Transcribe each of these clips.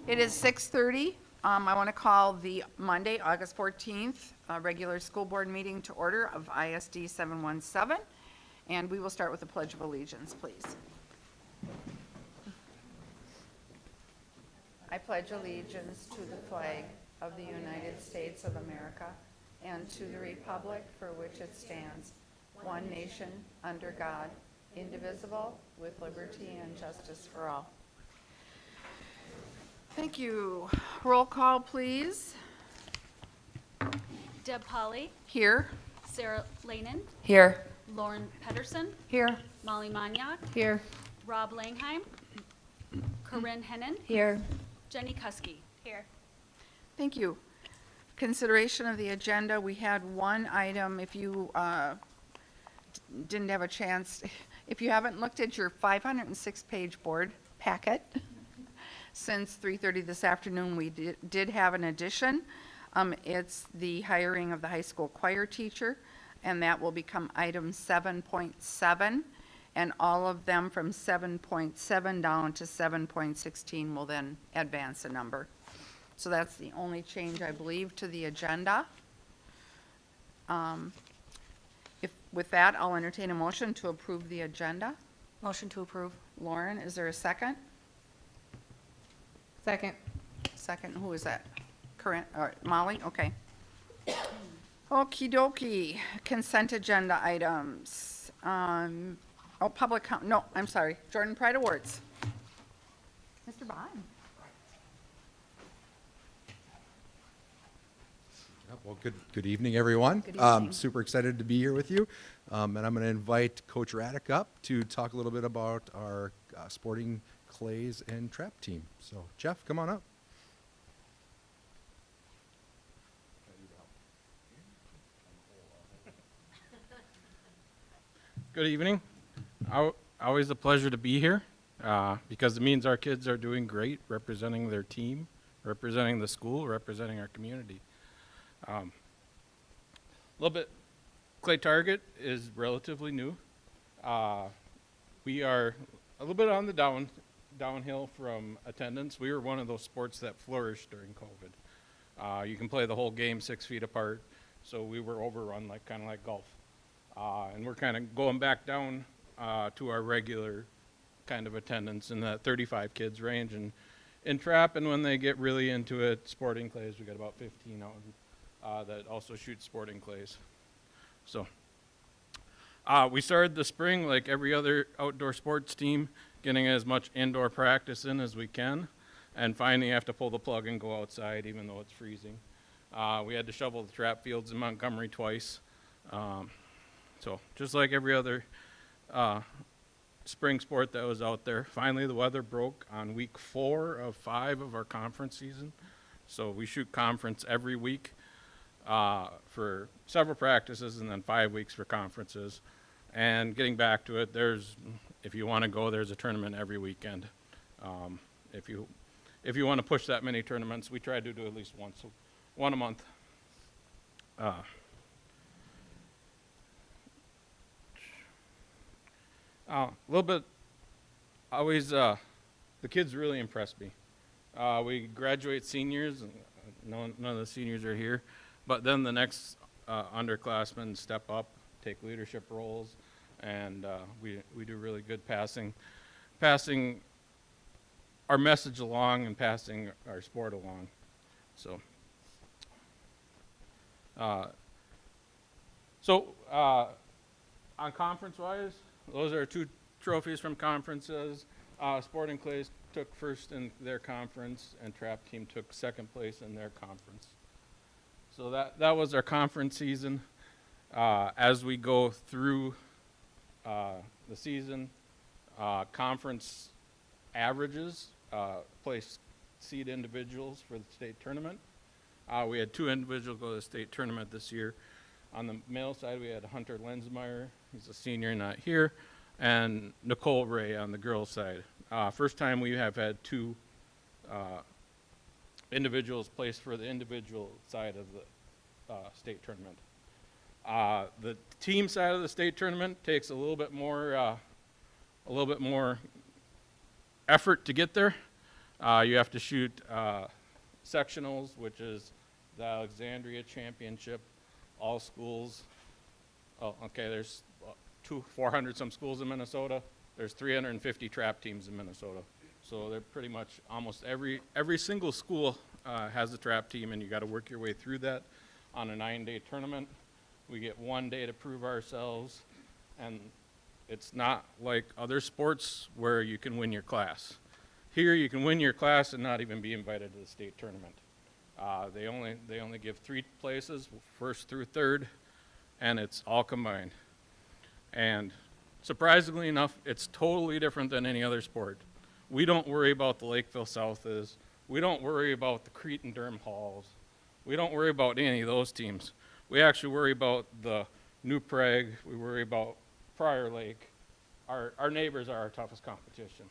It is 6:30. I want to call the Monday, August 14th, regular school board meeting to order of ISD 717. And we will start with the Pledge of Allegiance, please. I pledge allegiance to the flag of the United States of America and to the republic for which it stands, one nation, under God, indivisible, with liberty and justice for all. Thank you. Roll call, please. Deb Polly, Here. Sarah Lanen, Here. Lauren Pedersen, Here. Molly Maniak, Here. Rob Langheim, Corinne Hennon, Here. Jenny Kuski. Here. Thank you. Consideration of the agenda, we had one item, if you didn't have a chance, if you haven't looked at your 506-page board packet, since 3:30 this afternoon, we did have an addition. It's the hiring of the high school choir teacher, and that will become item 7.7, and all of them from 7.7 down to 7.16 will then advance a number. So that's the only change, I believe, to the agenda. With that, I'll entertain a motion to approve the agenda. Motion to approve. Lauren, is there a second? Second. Second, who is that? Corinne, or Molly, okay. Okey dokey, consent agenda items. No, I'm sorry, Jordan Pride Awards. Mr. Bond. Well, good evening, everyone. Good evening. Super excited to be here with you. And I'm going to invite Coach Raddick up to talk a little bit about our sporting clays and trap team. So, Jeff, come on up. Good evening. Always a pleasure to be here because it means our kids are doing great, representing their team, representing the school, representing our community. A little bit, Clay Target is relatively new. We are a little bit on the downhill from attendance. We were one of those sports that flourished during COVID. You can play the whole game 6 feet apart, so we were overrun kind of like golf. And we're kind of going back down to our regular kind of attendance in that 35 kids range. And in trap, and when they get really into it, sporting clays, we got about 15 out that also shoot sporting clays. So we started the spring like every other outdoor sports team, getting as much indoor practice in as we can, and finally have to pull the plug and go outside even though it's freezing. We had to shovel the trap fields in Montgomery twice. So just like every other spring sport that was out there, finally the weather broke on week 4 of 5 of our conference season. So we shoot conference every week for several practices and then 5 weeks for conferences. And getting back to it, if you want to go, there's a tournament every weekend. If you want to push that many tournaments, we try to do at least one a month. A little bit, always, the kids really impressed me. We graduate seniors, and none of the seniors are here, but then the next underclassmen step up, take leadership roles, and we do really good passing our message along and passing our sport along. So, on conference-wise, those are 2 trophies from conferences. Sporting Clays took first in their conference, and Trap Team took second place in their conference. So that was our conference season. As we go through the season, conference averages place seed individuals for the state tournament. We had 2 individuals go to the state tournament this year. On the male side, we had Hunter Lensmeyer, he's a senior, not here, and Nicole Ray on the girls' side. First time we have had 2 individuals placed for the individual side of the state tournament. The team side of the state tournament takes a little bit more effort to get there. You have to shoot sectionals, which is the Alexandria Championship, all schools. Oh, okay, there's 400 some schools in Minnesota. There's 350 trap teams in Minnesota. So they're pretty much almost every single school has a trap team, and you got to work your way through that on a 9-day tournament. We get 1 day to prove ourselves, and it's not like other sports where you can win your class. Here you can win your class and not even be invited to the state tournament. They only give 3 places, first through third, and it's all combined. And surprisingly enough, it's totally different than any other sport. We don't worry about the Lakeville Southes. We don't worry about the Cretan Durham Halls. We don't worry about any of those teams. We actually worry about the New Prague. We worry about Prior Lake. Our neighbors are our toughest competition.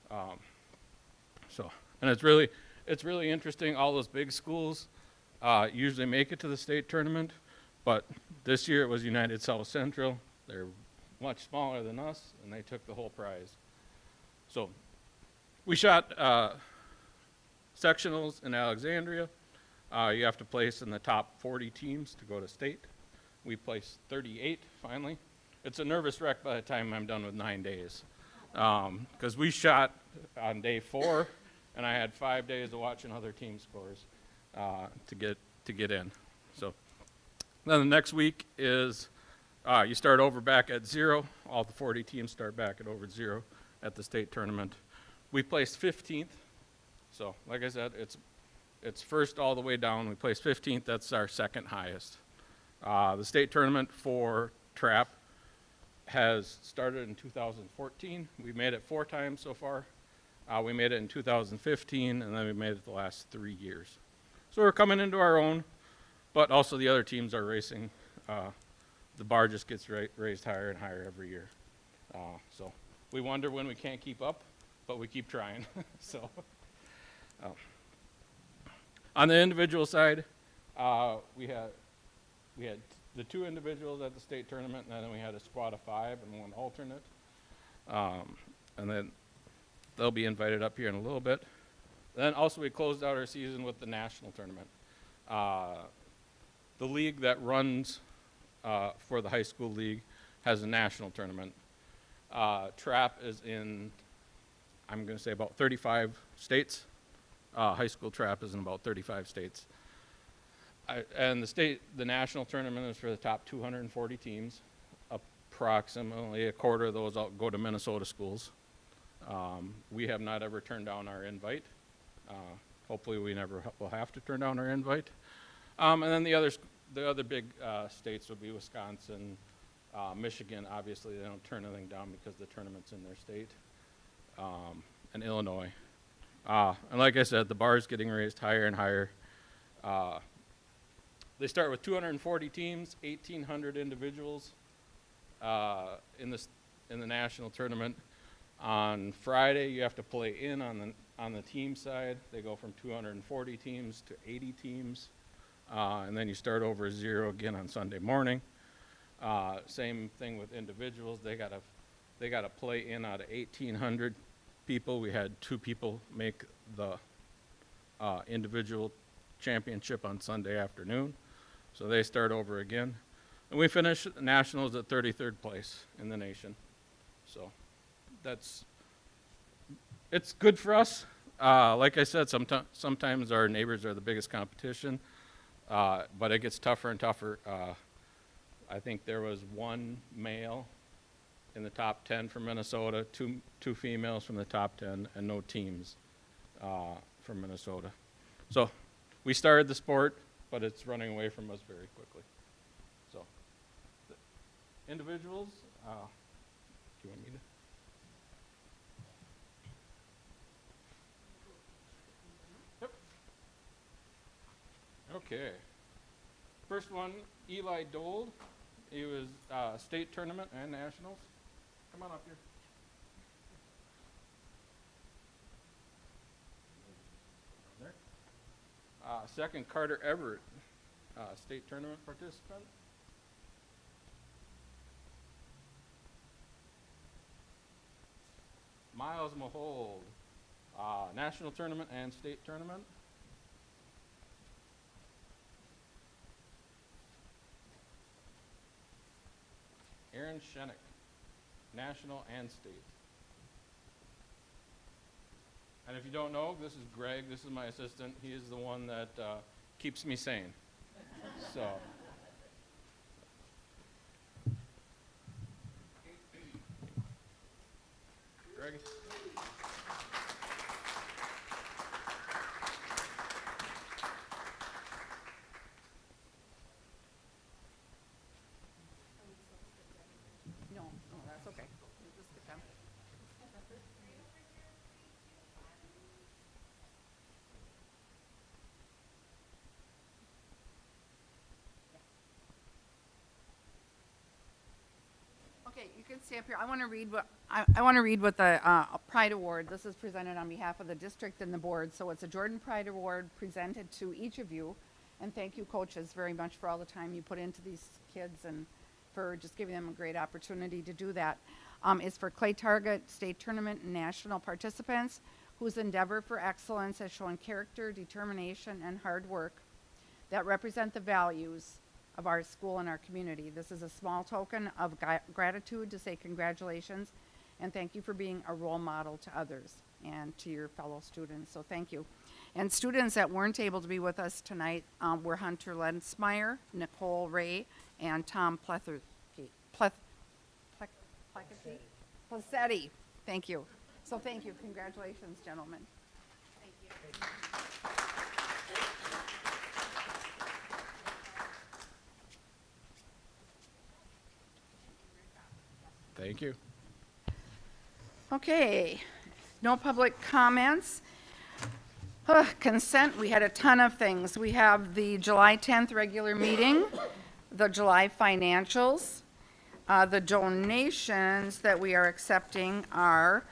And it's really interesting. All those big schools usually make it to the state tournament, but this year it was United South Central. They're much smaller than us, and they took the whole prize. So we shot sectionals in Alexandria. You have to place in the top 40 teams to go to state. We placed 38 finally. It's a nervous wreck by the time I'm done with 9 days, because we shot on day 4, and I had 5 days of watching other team scores to get in. So then the next week is you start over back at 0. All the 40 teams start back at over 0 at the state tournament. We placed 15th. So like I said, it's first all the way down. We placed 15th. That's our second highest. The state tournament for trap has started in 2014. We made it 4 times so far. We made it in 2015, and then we made it the last 3 years. So we're coming into our own, but also the other teams are racing. The bar just gets raised higher and higher every year. So we wonder when we can't keep up, but we keep trying. So on the individual side, we had the 2 individuals at the state tournament, and then we had a squad of 5 and 1 alternate. And then they'll be invited up here in a little bit. Then also we closed out our season with the national tournament. The league that runs for the high school league has a national tournament. Trap is in, I'm going to say, about 35 states. High school trap is in about 35 states. And the national tournament is for the top 240 teams. Approximately a quarter of those go to Minnesota schools. We have not ever turned down our invite. Hopefully we never will have to turn down our invite. And then the other big states would be Wisconsin, Michigan. Obviously they don't turn anything down because the tournament's in their state, and Illinois. And like I said, the bar is getting raised higher and higher. They start with 240 teams, 1,800 individuals in the national tournament. On Friday, you have to play in on the team side. They go from 240 teams to 80 teams, and then you start over 0 again on Sunday morning. Same thing with individuals. They gotta play in out of 1,800 people. We had 2 people make the individual championship on Sunday afternoon, so they start over again. And we finish nationals at 33rd place in the nation. So it's good for us. Like I said, sometimes our neighbors are the biggest competition, but it gets tougher and tougher. I think there was 1 male in the top 10 from Minnesota, two females from the top 10, and no teams from Minnesota. So we started the sport, but it's running away from us very quickly. So the individuals, do you want me to? Yep. Okay. First one, Eli Dold. He was state tournament and nationals. Come on up here. There. Second, Carter Everett, state tournament participant. Miles Mahold, national tournament and state tournament. Aaron Shenick, national and state. And if you don't know, this is Greg. This is my assistant. He is the one that keeps me sane. So. Greg? No, no, that's okay. We'll just get them. Okay, you can stay up here. I want to read what, I want to read what the Pride Award, this is presented on behalf of the district and the board. So it's a Jordan Pride Award presented to each of you. And thank you, coaches, very much for all the time you put into these kids and for just giving them a great opportunity to do that. It's for Clay Target State Tournament and national participants whose endeavor for excellence has shown character, determination, and hard work that represent the values of our school and our community. This is a small token of gratitude to say congratulations and thank you for being a role model to others and to your fellow students. So thank you. And students that weren't able to be with us tonight were Hunter Lensmeyer, Nicole Ray, and Tom Placetti. Thank you. So thank you. Congratulations, gentlemen. Thank you. Thank you. Okay, no public comments. Consent, we had a ton of things. We have the July 10th regular meeting, the July financials. The donations that we are accepting are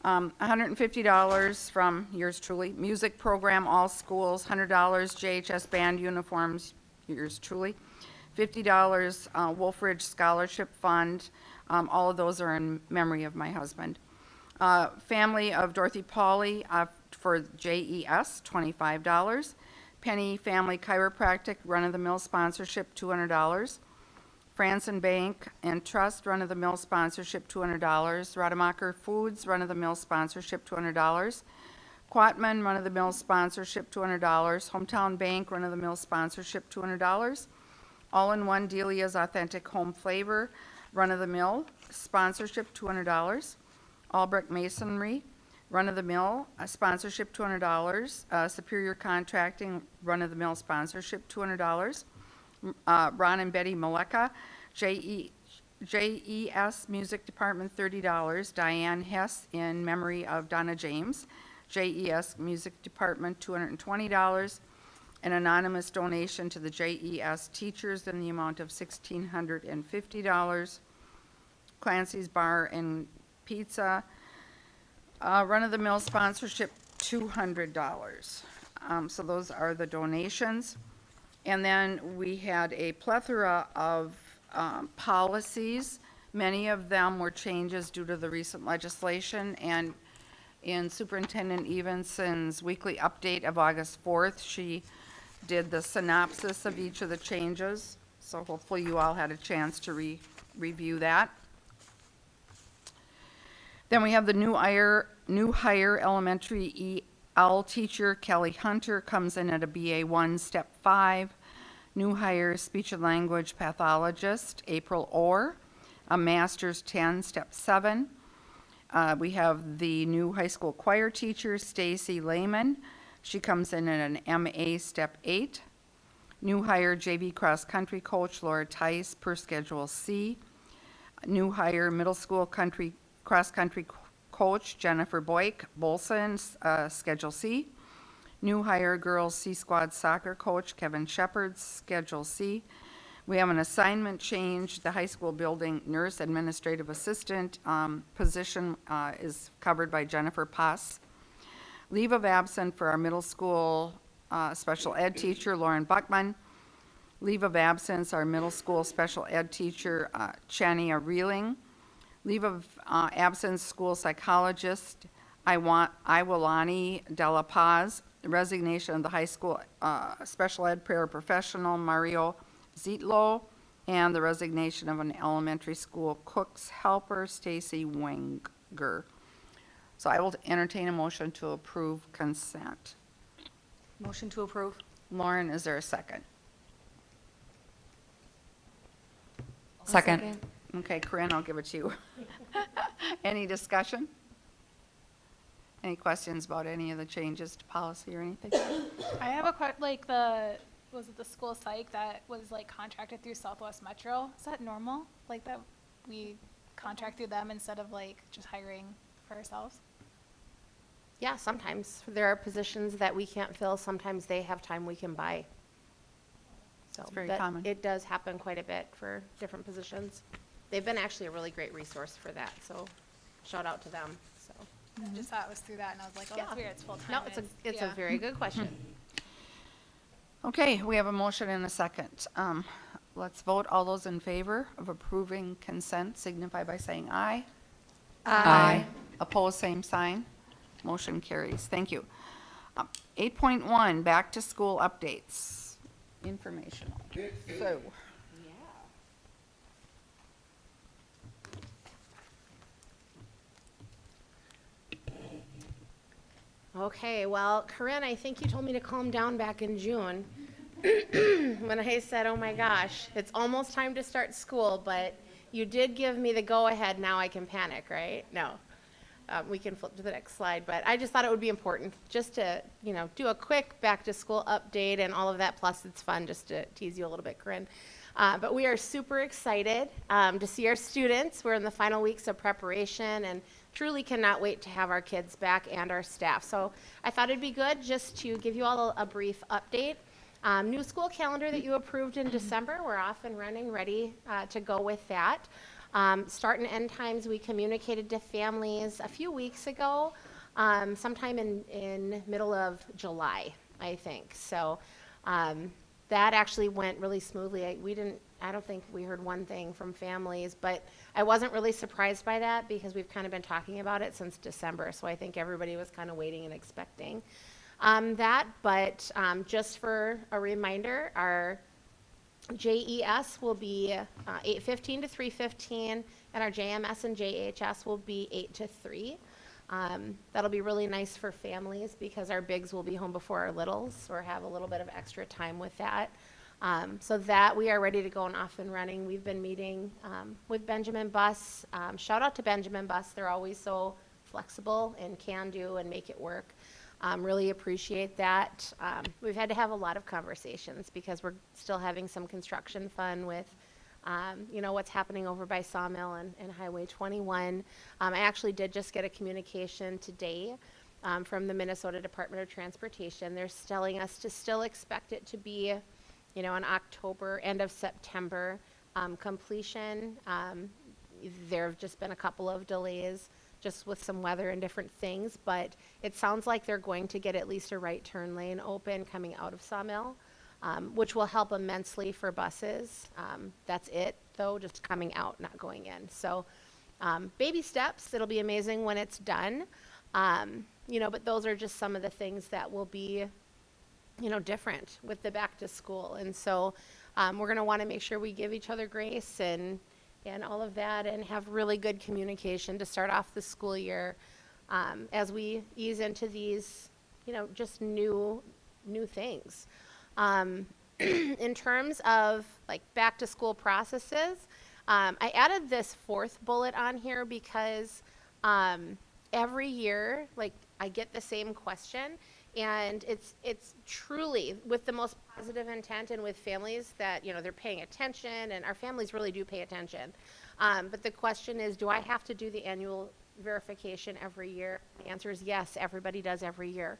$150 from yours truly, music program, all schools, $100 JHS band uniforms, yours truly, $50 Wolf Ridge Scholarship Fund. All of those are in memory of my husband. Family of Dorothy Pauley for JES, $25. Penny Family Chiropractic, run-of-the-mill sponsorship, $200. Franson Bank and Trust, run-of-the-mill sponsorship, $200. Rademacher Foods, run-of-the-mill sponsorship, $200. Quatman, run-of-the-mill sponsorship, $200. Hometown Bank, run-of-the-mill sponsorship, $200. All-in-One Delia's Authentic Home Flavor, run-of-the-mill sponsorship, $200. Albrecht Masonry, run-of-the-mill sponsorship, $200. Superior Contracting, run-of-the-mill sponsorship, $200. Ron and Betty Maleka, JES Music Department, $30. Diane Hess in memory of Donna James, JES Music Department, $220. An anonymous donation to the JES teachers in the amount of $1,650. Clancy's Bar and Pizza, run-of-the-mill sponsorship, $200. So those are the donations. And then we had a plethora of policies. Many of them were changes due to the recent legislation. And in Superintendent Evenson's weekly update of August 4th, she did the synopsis of each of the changes. So hopefully you all had a chance to review that. Then we have the new hire elementary EL teacher, Kelly Hunter, comes in at a BA1, step 5. New hire speech and language pathologist, April Orr, a master's 10, step 7. We have the new high school choir teacher, Stacy Lehman. She comes in at an MA, step 8. New hire JV cross country coach, Laura Tice, per schedule C. New hire middle school cross-country coach Jennifer Boyk, Bolson, Schedule C. New hire girls C Squad soccer coach Kevin Shepard, Schedule C. We have an assignment change. The high school building nurse administrative assistant position is covered by Jennifer Pass. Leave of absence for our middle school special ed teacher Lauren Buckman. Leave of absence, our middle school special ed teacher Chania Reeling. Leave of absence, school psychologist Iwilani Della Paz, resignation of the high school special ed paraprofessional Mario Zitlo, and the resignation of an elementary school cook's helper Stacy Wenger. So I will entertain a motion to approve consent. Motion to approve. Lauren, is there a second? Second. Okay, Corinne, I'll give it to you. Any discussion? Any questions about any of the changes to policy or anything? I have a was it the school psych that was like contracted through Southwest Metro? Is that normal? Like that we contract through them instead of like just hiring for ourselves? Yeah, sometimes. There are positions that we can't fill. Sometimes they have time we can buy. So It's very that- common. It does happen quite a bit for different positions. They've been actually a really great resource for that, so shout out to them, so. I just thought it was through that and I was like, oh, that's Yeah. weird, it's full-time. No, and it's a yeah. very good question. Okay, we have a motion and a second. Let's vote. All those in favor of approving consent signify by saying aye. Aye. Opposed, same sign. Motion carries. Thank you. 8.1, back to school updates. Informational. So, Okay, well, Corinne, I think you told me to calm down back in June when I said, oh my gosh, it's almost time to start school, but you did give me the go-ahead, now I can panic, right? No. We can flip to the next slide, but I just thought it would be important just to, do a quick back-to-school update and all of that, plus it's fun just to tease you a little bit, Corinne. But we are super excited to see our students. We're in the final weeks of preparation and truly cannot wait to have our kids back and our staff. So I thought it'd be good just to give you all a brief update. New school calendar that you approved in December, we're off and running, ready to go with that. Start and end times we communicated to families a few weeks ago, sometime in middle of July, I think. So that actually went really smoothly. I don't think we heard one thing from families, but I wasn't really surprised by that because we've kind of been talking about it since December. So I think everybody was kind of waiting and expecting that. But just for a reminder, our JES will be 8:15 to 3:15, and our JMS and JHS will be 8 to 3. That'll be really nice for families because our bigs will be home before our littles or have a little bit of extra time with that. So that we are ready to go and off and running. We've been meeting with Benjamin Bus. Shout out to Benjamin Bus. They're always so flexible and can do and make it work. Really appreciate that. We've had to have a lot of conversations because we're still having some construction fun with what's happening over by Sawmill and Highway 21. I actually did just get a communication today from the Minnesota Department of Transportation. They're telling us to still expect it to be, in October, end of September completion. There have just been a couple of delays just with some weather and different things, but it sounds like they're going to get at least a right turn lane open coming out of Sawmill, which will help immensely for buses. That's it, though, just coming out, not going in. So baby steps. It'll be amazing when it's done. But those are just some of the things that will be, different with the back to school. And so we're going to want to make sure we give each other grace and all of that and have really good communication to start off the school year as we ease into these, just new things. In terms of like back to school processes, I added this fourth bullet on here because every year, like I get the same question, and it's truly with the most positive intent and with families that, they're paying attention, and our families really do pay attention. But the question is, do I have to do the annual verification every year? The answer is yes, everybody does every year.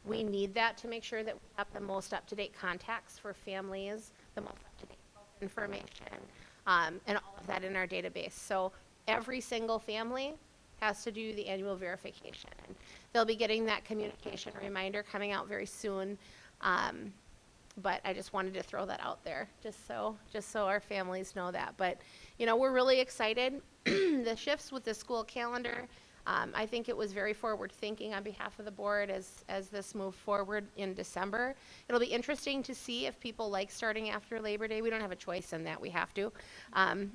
We need that to make sure that we have the most up-to-date contacts for families, the most up-to-date health information, and all of that in our database. So every single family has to do the annual verification. And they'll be getting that communication reminder coming out very soon. But I just wanted to throw that out there, just so our families know that. But, we're really excited. The shifts with the school calendar, I think it was very forward-thinking on behalf of the board as this moved forward in December. It'll be interesting to see if people like starting after Labor Day. We don't have a choice in that, we have to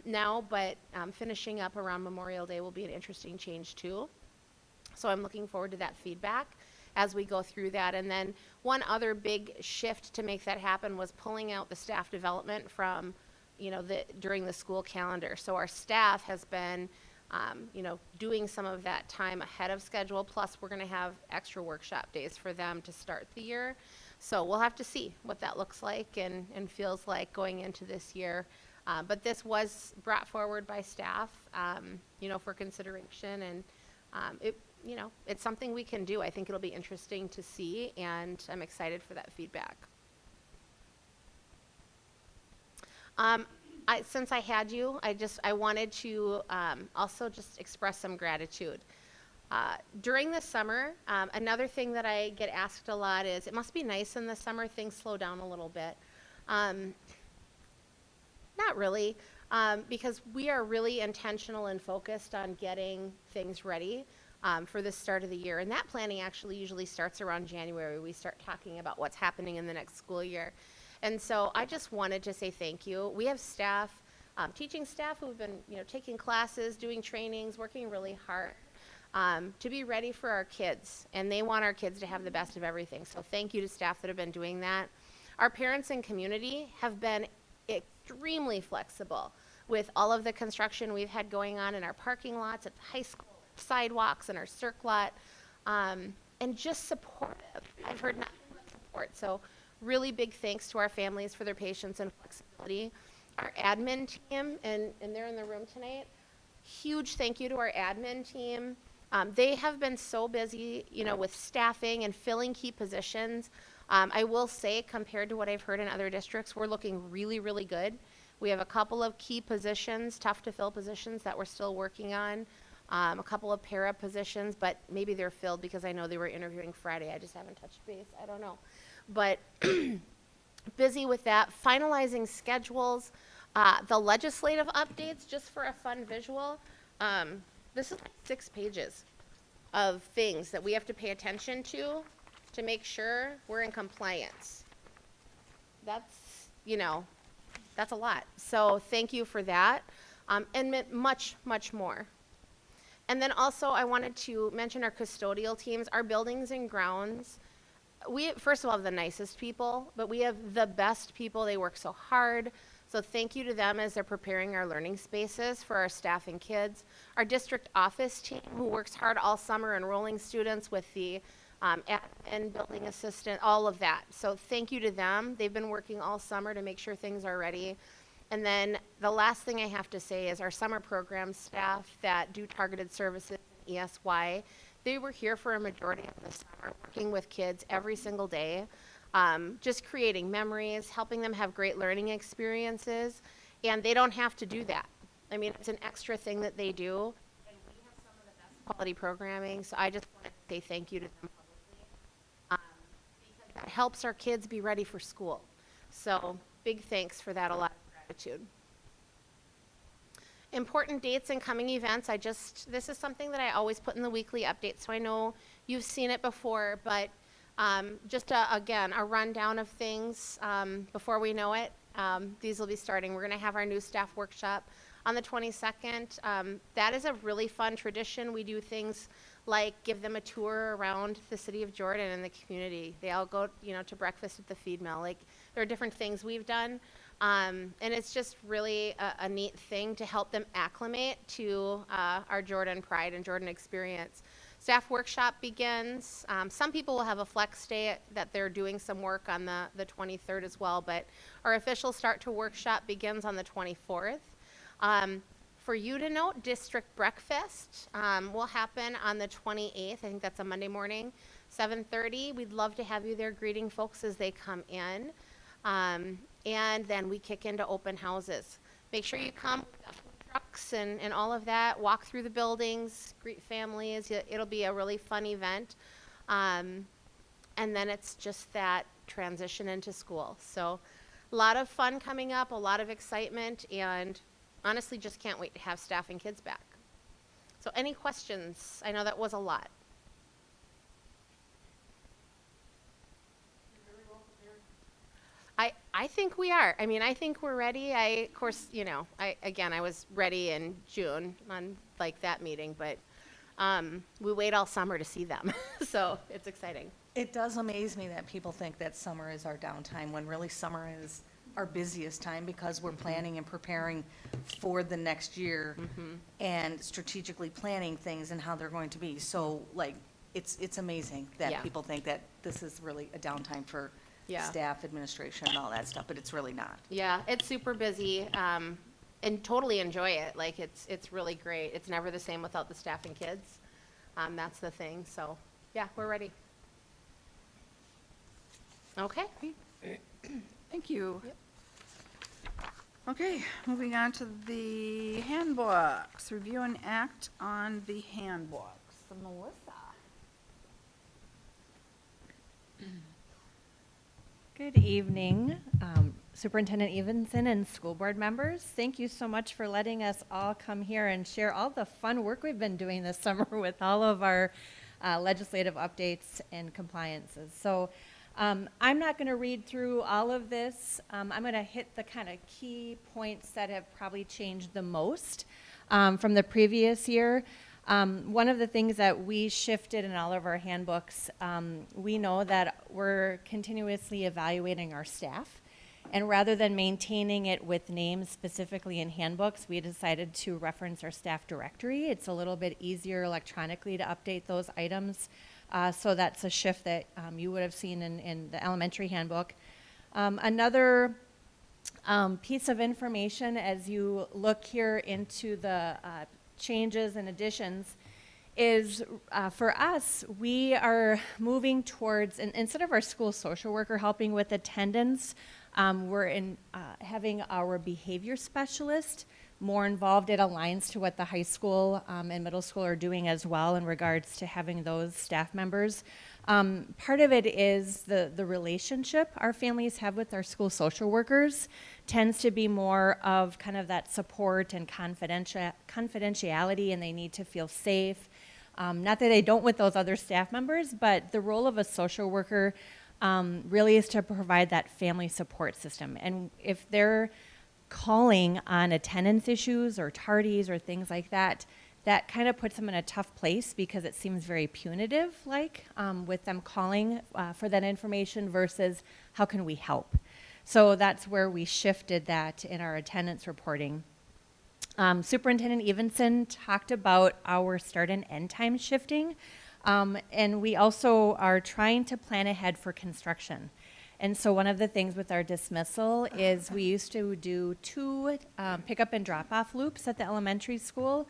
now, but finishing up around Memorial Day will be an interesting change too. So I'm looking forward to that feedback as we go through that. And then one other big shift to make that happen was pulling out the staff development from, during the school calendar. So our staff has been doing some of that time ahead of schedule, plus we're gonna have extra workshop days for them to start the year. So we'll have to see what that looks like and feels like going into this year. But this was brought forward by staff, for consideration, and it's something we can do. I think it'll be interesting to see, and I'm excited for that feedback. Since I had you, I wanted to also just express some gratitude. During the summer, another thing that I get asked a lot is, it must be nice in the summer, things slow down a little bit. Not really, because we are really intentional and focused on getting things ready for the start of the year. And that planning actually usually starts around January. We start talking about what's happening in the next school year. And so I just wanted to say thank you. We have staff, teaching staff who've been, taking classes, doing trainings, working really hard to be ready for our kids. And they want our kids to have the best of everything. So thank you to staff that have been doing that. Our parents and community have been extremely flexible with all of the construction we've had going on in our parking lots at the high school, sidewalks, and our circ lot, and just supportive. I've heard nothing but support. So really big thanks to our families for their patience and flexibility. Our admin team, and they're in the room tonight, huge thank you to our admin team. They have been so busy, with staffing and filling key positions. I will say, compared to what I've heard in other districts, we're looking really, really good. We have a couple of key positions, tough to fill positions that we're still working on. A couple of para positions, but maybe they're filled because I know they were interviewing Friday. I just haven't touched base. I don't know. But busy with that, finalizing schedules, the legislative updates, just for a fun visual. This is like 6 pages of things that we have to pay attention to make sure we're in compliance. That's, that's a lot. So thank you for that, and much, much more. And then also I wanted to mention our custodial teams, our buildings and grounds. We, first of all, have the nicest people, but we have the best people. They work so hard. So thank you to them as they're preparing our learning spaces for our staff and kids. Our district office team, who works hard all summer enrolling students with the and building assistant, all of that. So thank you to them. They've been working all summer to make sure things are ready. And then the last thing I have to say is our summer program staff that do targeted services in ESY. They were here for a majority of the summer, working with kids every single day, just creating memories, helping them have great learning experiences, and they don't have to do that. I mean, it's an extra thing that they do, and we have some of the best quality programming, so I just want to say thank you to them publicly, because that helps our kids be ready for school. So big thanks for that, a lot of gratitude. Important dates and coming events. This is something that I always put in the weekly update, so I know you've seen it before, but again, a rundown of things before we know it. These will be starting. We're going to have our new staff workshop on the 22nd. That is a really fun tradition. We do things like give them a tour around the city of Jordan and the community. They all go, to breakfast at the feed mill. Like, there are different things we've done. And it's just really a neat thing to help them acclimate to our Jordan pride and Jordan experience. Staff workshop begins. Some people will have a flex day that they're doing some work on the 23rd as well, but our official start to workshop begins on the 24th. For you to note, district breakfast will happen on the 28th. I think that's a Monday morning, 7:30. We'd love to have you there greeting folks as they come in. And then we kick into open houses. Make sure you come with food trucks and all of that. Walk through the buildings, greet families. It'll be a really fun event. And then it's just that transition into school. So a lot of fun coming up, a lot of excitement, and honestly just can't wait to have staff and kids back. So any questions? I know that was a lot. I think we are. I mean, I think we're ready. Of course, I was ready in June on like that meeting, but we wait all summer to see them. So it's exciting. It does amaze me that people think that summer is our downtime, when really summer is our busiest time, because we're planning and preparing for the next year and strategically planning things and how they're going to be. So like, it's amazing Yeah. that people think that this is really a downtime for Yeah. staff, administration, and all that stuff, but it's really not. Yeah, it's super busy, and totally enjoy it. Like, it's really great. It's never the same without the staff and kids. That's the thing. So, yeah, we're ready. Okay. Thank you. Okay, moving on to the handbooks. Review and act on the handbooks. So Melissa. Good evening, Superintendent Evenson and school board members. Thank you so much for letting us all come here and share all the fun work we've been doing this summer with all of our legislative updates and compliances. So I'm not going to read through all of this. I'm going to hit the kind of key points that have probably changed the most from the previous year. One of the things that we shifted in all of our handbooks, we know that we're continuously evaluating our staff. And rather than maintaining it with names specifically in handbooks, we decided to reference our staff directory. It's a little bit easier electronically to update those items. So that's a shift that you would have seen in the elementary handbook. Another piece of information as you look here into the changes and additions is for us, we are moving towards, instead of our school social worker helping with attendance, we're having our behavior specialist more involved. It aligns to what the high school and middle school are doing as well in regards to having those staff members. Part of it is the relationship our families have with our school social workers tends to be more of kind of that support and confidentiality, and they need to feel safe. Not that they don't with those other staff members, but the role of a social worker really is to provide that family support system. And if they're calling on attendance issues or tardies or things like that, that kind of puts them in a tough place because it seems very punitive, like with them calling for that information versus how can we help. So that's where we shifted that in our attendance reporting. Superintendent Evenson talked about our start and end time shifting, and we also are trying to plan ahead for construction. And so one of the things with our dismissal is we used to do 2 pickup and drop-off loops at the elementary school.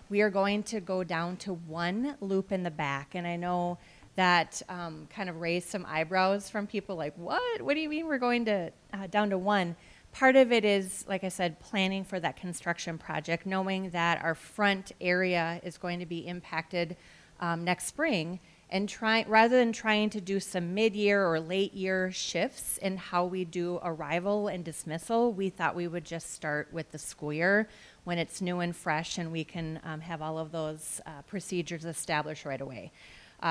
We are going to go down to 1 loop in the back. And I know that kind of raised some eyebrows from people like, what? What do you mean we're going to down to 1? Part of it is, like I said, planning for that construction project, knowing that our front area is going to be impacted next spring. And rather than trying to do some mid-year or late-year shifts in how we do arrival and dismissal, we thought we would just start with the school year when it's new and fresh and we can have all of those procedures established right away.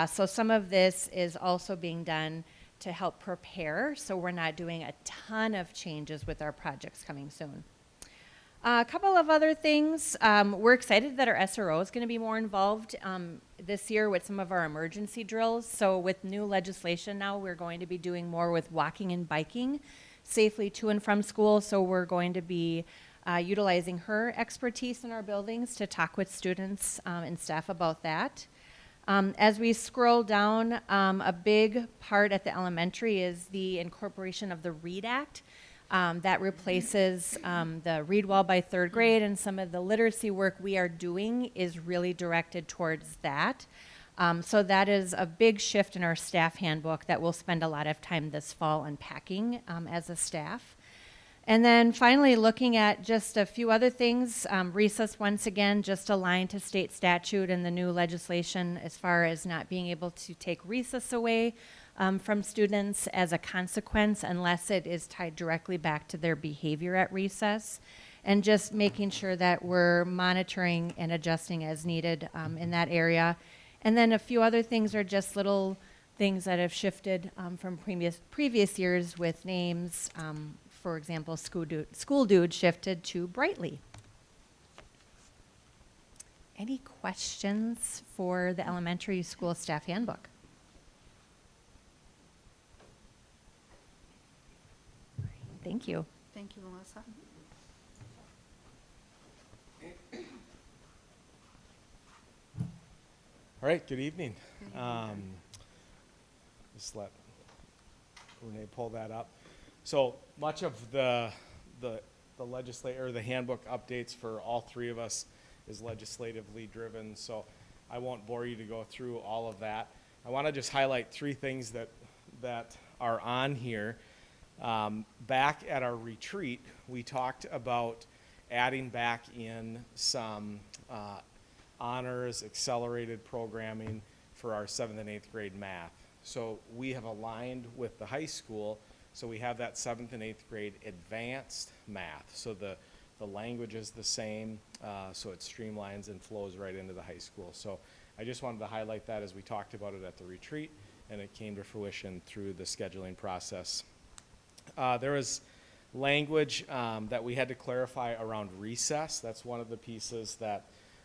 So some of this is also being done to help prepare, so we're not doing a ton of changes with our projects coming soon. A couple of other things. We're excited that our SRO is going to be more involved this year with some of our emergency drills. So with new legislation now, we're going to be doing more with walking and biking safely to and from school. So we're going to be utilizing her expertise in our buildings to talk with students and staff about that. As we scroll down, a big part at the elementary is the incorporation of the READ Act. That replaces the Read Well by 3rd grade, and some of the literacy work we are doing is really directed towards that. So that is a big shift in our staff handbook that we'll spend a lot of time this fall unpacking as a staff. And then finally, looking at just a few other things, recess once again just aligned to state statute and the new legislation as far as not being able to take recess away from students as a consequence unless it is tied directly back to their behavior at recess. and just making sure that we're monitoring and adjusting as needed in that area. And then a few other things are just little things that have shifted from previous years with names. For example, School Dude shifted to Brightly. Any questions for the elementary school staff handbook? Thank you. Thank you, Melissa. All right, good evening. Just let Renee pull that up. So much of the legislator, the handbook updates for all three of us is legislatively driven, so I won't bore you to go through all of that. I want to just highlight three things that are on here. Back at our retreat, we talked about adding back in some honors, accelerated programming for our 7th and 8th grade math. So we have aligned with the high school, so we have that 7th and 8th grade advanced math. So the language is the same, so it streamlines and flows right into the high school. So I just wanted to highlight that as we talked about it at the retreat, and it came to fruition through the scheduling process. There was language that we had to clarify around recess. That's one of the pieces that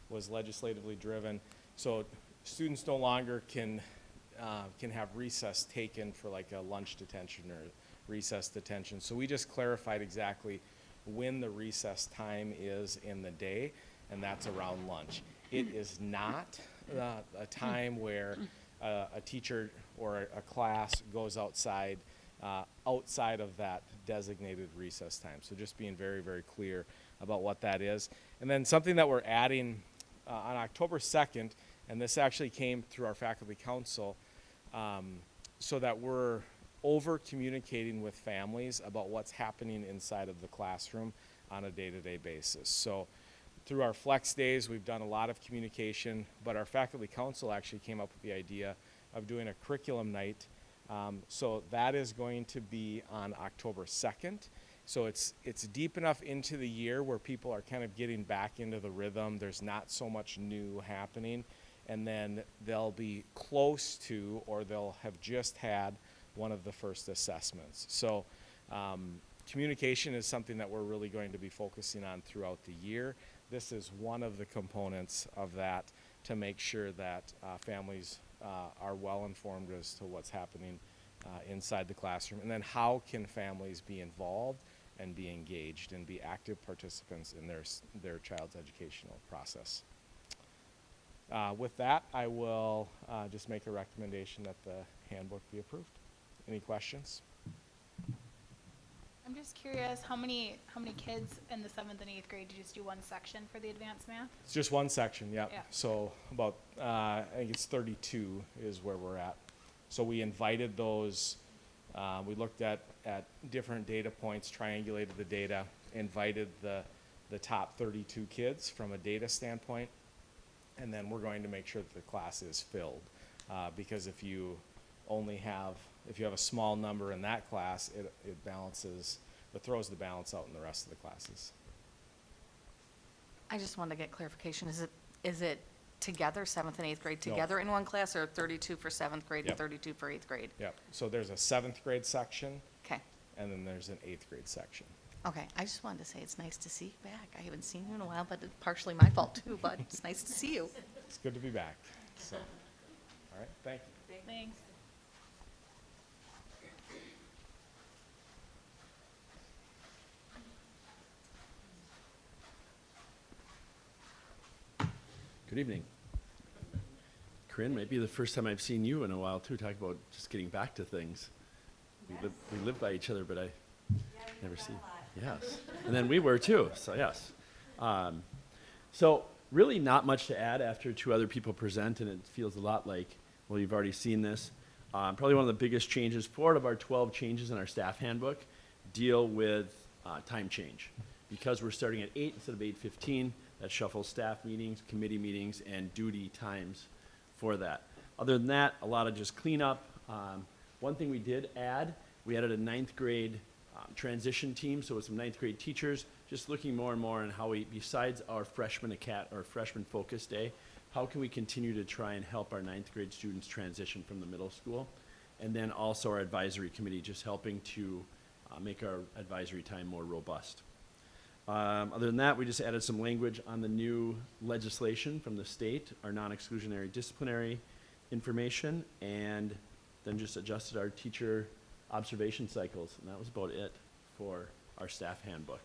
was legislatively driven. So students no longer can have recess taken for like a lunch detention or recess detention. So we just clarified exactly when the recess time is in the day, and that's around lunch. It is not a time where a teacher or a class goes outside of that designated recess time. So just being very, very clear about what that is. And then something that we're adding on October 2nd, and this actually came through our faculty council, so that we're over communicating with families about what's happening inside of the classroom on a day-to-day basis. So through our flex days, we've done a lot of communication, but our faculty council actually came up with the idea of doing a curriculum night. So that is going to be on October 2nd. So it's deep enough into the year where people are kind of getting back into the rhythm. There's not so much new happening. And then they'll be close to, or they'll have just had one of the first assessments. So communication is something that we're really going to be focusing on throughout the year. This is one of the components of that to make sure that families are well informed as to what's happening inside the classroom. And then how can families be involved and be engaged and be active participants in their child's educational process. With that, I will just make a recommendation that the handbook be approved. Any questions? I'm just curious, how many kids in the 7th and 8th grade, did you just do one section for the advanced math? It's just one section, yep. Yeah. So about, I think it's 32 is where we're at. So we invited those, we looked at different data points, triangulated the data, invited the top 32 kids from a data standpoint, and then we're going to make sure that the class is filled. Because if you have a small number in that class, it balances, it throws the balance out in the rest of the classes. I just wanted to get clarification. Is it together, 7th and 8th grade No. together in one class, or 32 for 7th grade Yep. and 32 for 8th grade? Yep, so there's a 7th grade section, Okay. and then there's an 8th grade section. Okay, I just wanted to say it's nice to see you back. I haven't seen you in a while, but it's partially my fault too, but it's nice to see you. It's good to be back, so, all right, thank you. Thanks. Good evening. Corinne, might be the first time I've seen you in a while too, talk about just getting back to things. We live by each other, but I never see. Yes, and then we were too, so yes. So really not much to add after two other people present, and it feels a lot like, well, you've already seen this. Probably one of the biggest changes, 4 out of our 12 changes in our staff handbook deal with time change. Because we're starting at 8 instead of 8:15, that shuffles staff meetings, committee meetings, and duty times for that. Other than that, a lot of just cleanup. One thing we did add, we added a 9th grade transition team, so with some 9th grade teachers, just looking more and more on how we, besides our freshman focus day, how can we continue to try and help our ninth grade students transition from the middle school? And then also our advisory committee, just helping to make our advisory time more robust. Other than that, we just added some language on the new legislation from the state, our non-exclusionary disciplinary information, and then just adjusted our teacher observation cycles, and that was about it for our staff handbook.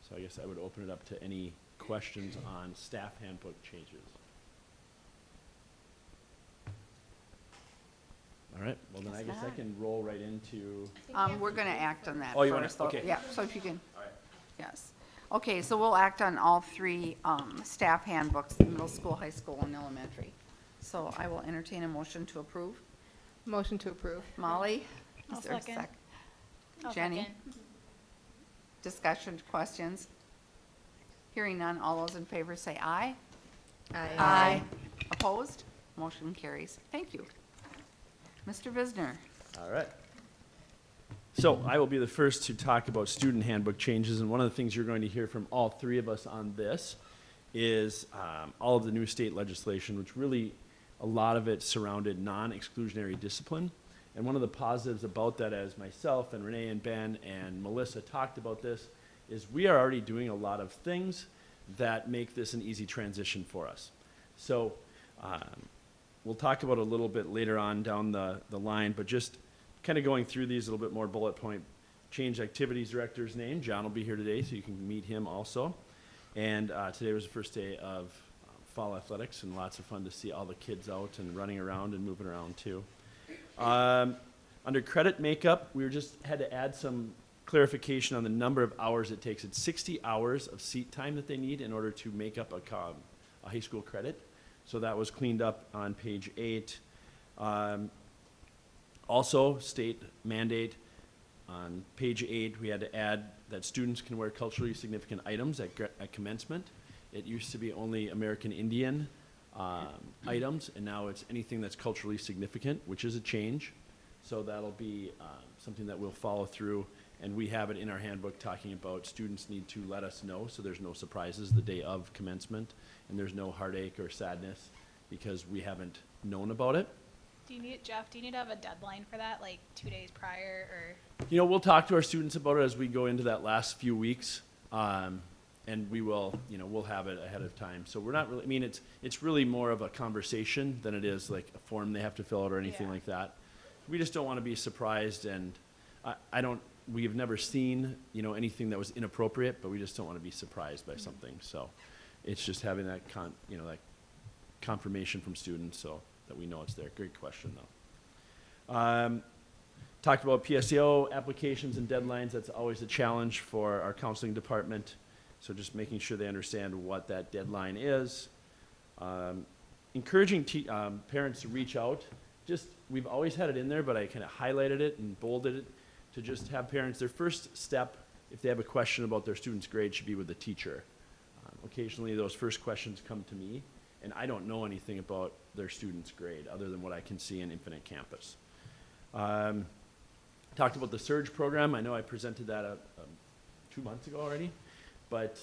So I guess I would open it up to any questions on staff handbook changes. All right, well then I guess I can roll right into, We're going to act on that Oh, you wanna- first. though. okay. Yeah, so if you can, all right. yes. Okay, so we'll act on all three staff handbooks, middle school, high school, and elementary. So I will entertain a motion to approve. Motion to approve. Molly? I'll Is there a second. I'll Jenny? second. Discussion, questions? Hearing none, all those in favor say aye. Aye. Opposed? Motion carries. Thank you. Mr. Visner? All right. So I will be the first to talk about student handbook changes, and one of the things you're going to hear from all three of us on this is all of the new state legislation, which really, a lot of it surrounded non-exclusionary discipline. And one of the positives about that, as myself and Renee and Ben and Melissa talked about this, is we are already doing a lot of things that make this an easy transition for us. So we'll talk about it a little bit later on down the line, but just kind of going through these a little bit more bullet point. Change activities director's name. John will be here today, so you can meet him also. And today was the first day of fall athletics, and lots of fun to see all the kids out and running around and moving around too. Under credit makeup, we had to add some clarification on the number of hours it takes. It's 60 hours of seat time that they need in order to make up a high school credit. So that was cleaned up on page 8. Also, state mandate. On page 8, we had to add that students can wear culturally significant items at commencement. It used to be only American Indian items, and now it's anything that's culturally significant, which is a change. So that'll be something that we'll follow through, and we have it in our handbook talking about students need to let us know so there's no surprises the day of commencement, and there's no heartache or sadness because we haven't known about it. Jeff, do you need to have a deadline for that, like 2 days prior, or? You know, we'll talk to our students about it as we go into that last few weeks, and we will, we'll have it ahead of time. So we're not really, I mean, it's really more of a conversation than it is like a form they have to fill out or anything Yeah. like that. We just don't want to be surprised, and we have never seen, anything that was inappropriate, but we just don't want to be surprised by something. So it's just having that that confirmation from students so that we know it's there. Great question, though. Talked about PSEO applications and deadlines. That's always a challenge for our counseling department. So just making sure they understand what that deadline is. Encouraging parents to reach out. We've always had it in there, but I kind of highlighted it and bolded it to just have parents, their first step, if they have a question about their student's grade, should be with the teacher. Occasionally, those first questions come to me, and I don't know anything about their student's grade other than what I can see in Infinite Campus. Talked about the Surge program. I know I presented that 2 months ago already, but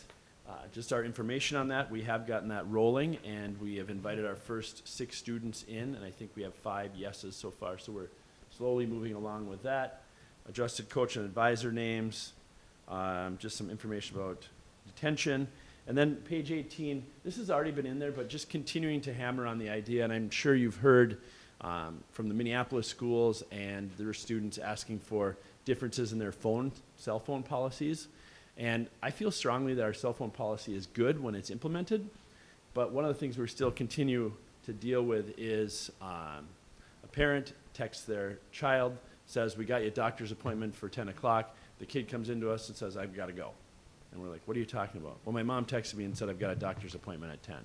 just our information on that, we have gotten that rolling, and we have invited our first 6 students in, and I think we have 5 yeses so far, so we're slowly moving along with that. Adjusted coach and advisor names, just some information about detention. And then page 18, this has already been in there, but just continuing to hammer on the idea, and I'm sure you've heard from the Minneapolis schools and their students asking for differences in their cell phone policies. And I feel strongly that our cell phone policy is good when it's implemented, but one of the things we're still continue to deal with is a parent texts their child, says, we got you a doctor's appointment for 10 o'clock. The kid comes into us and says, I've got to go. And we're like, what are you talking about? Well, my mom texted me and said, I've got a doctor's appointment at 10.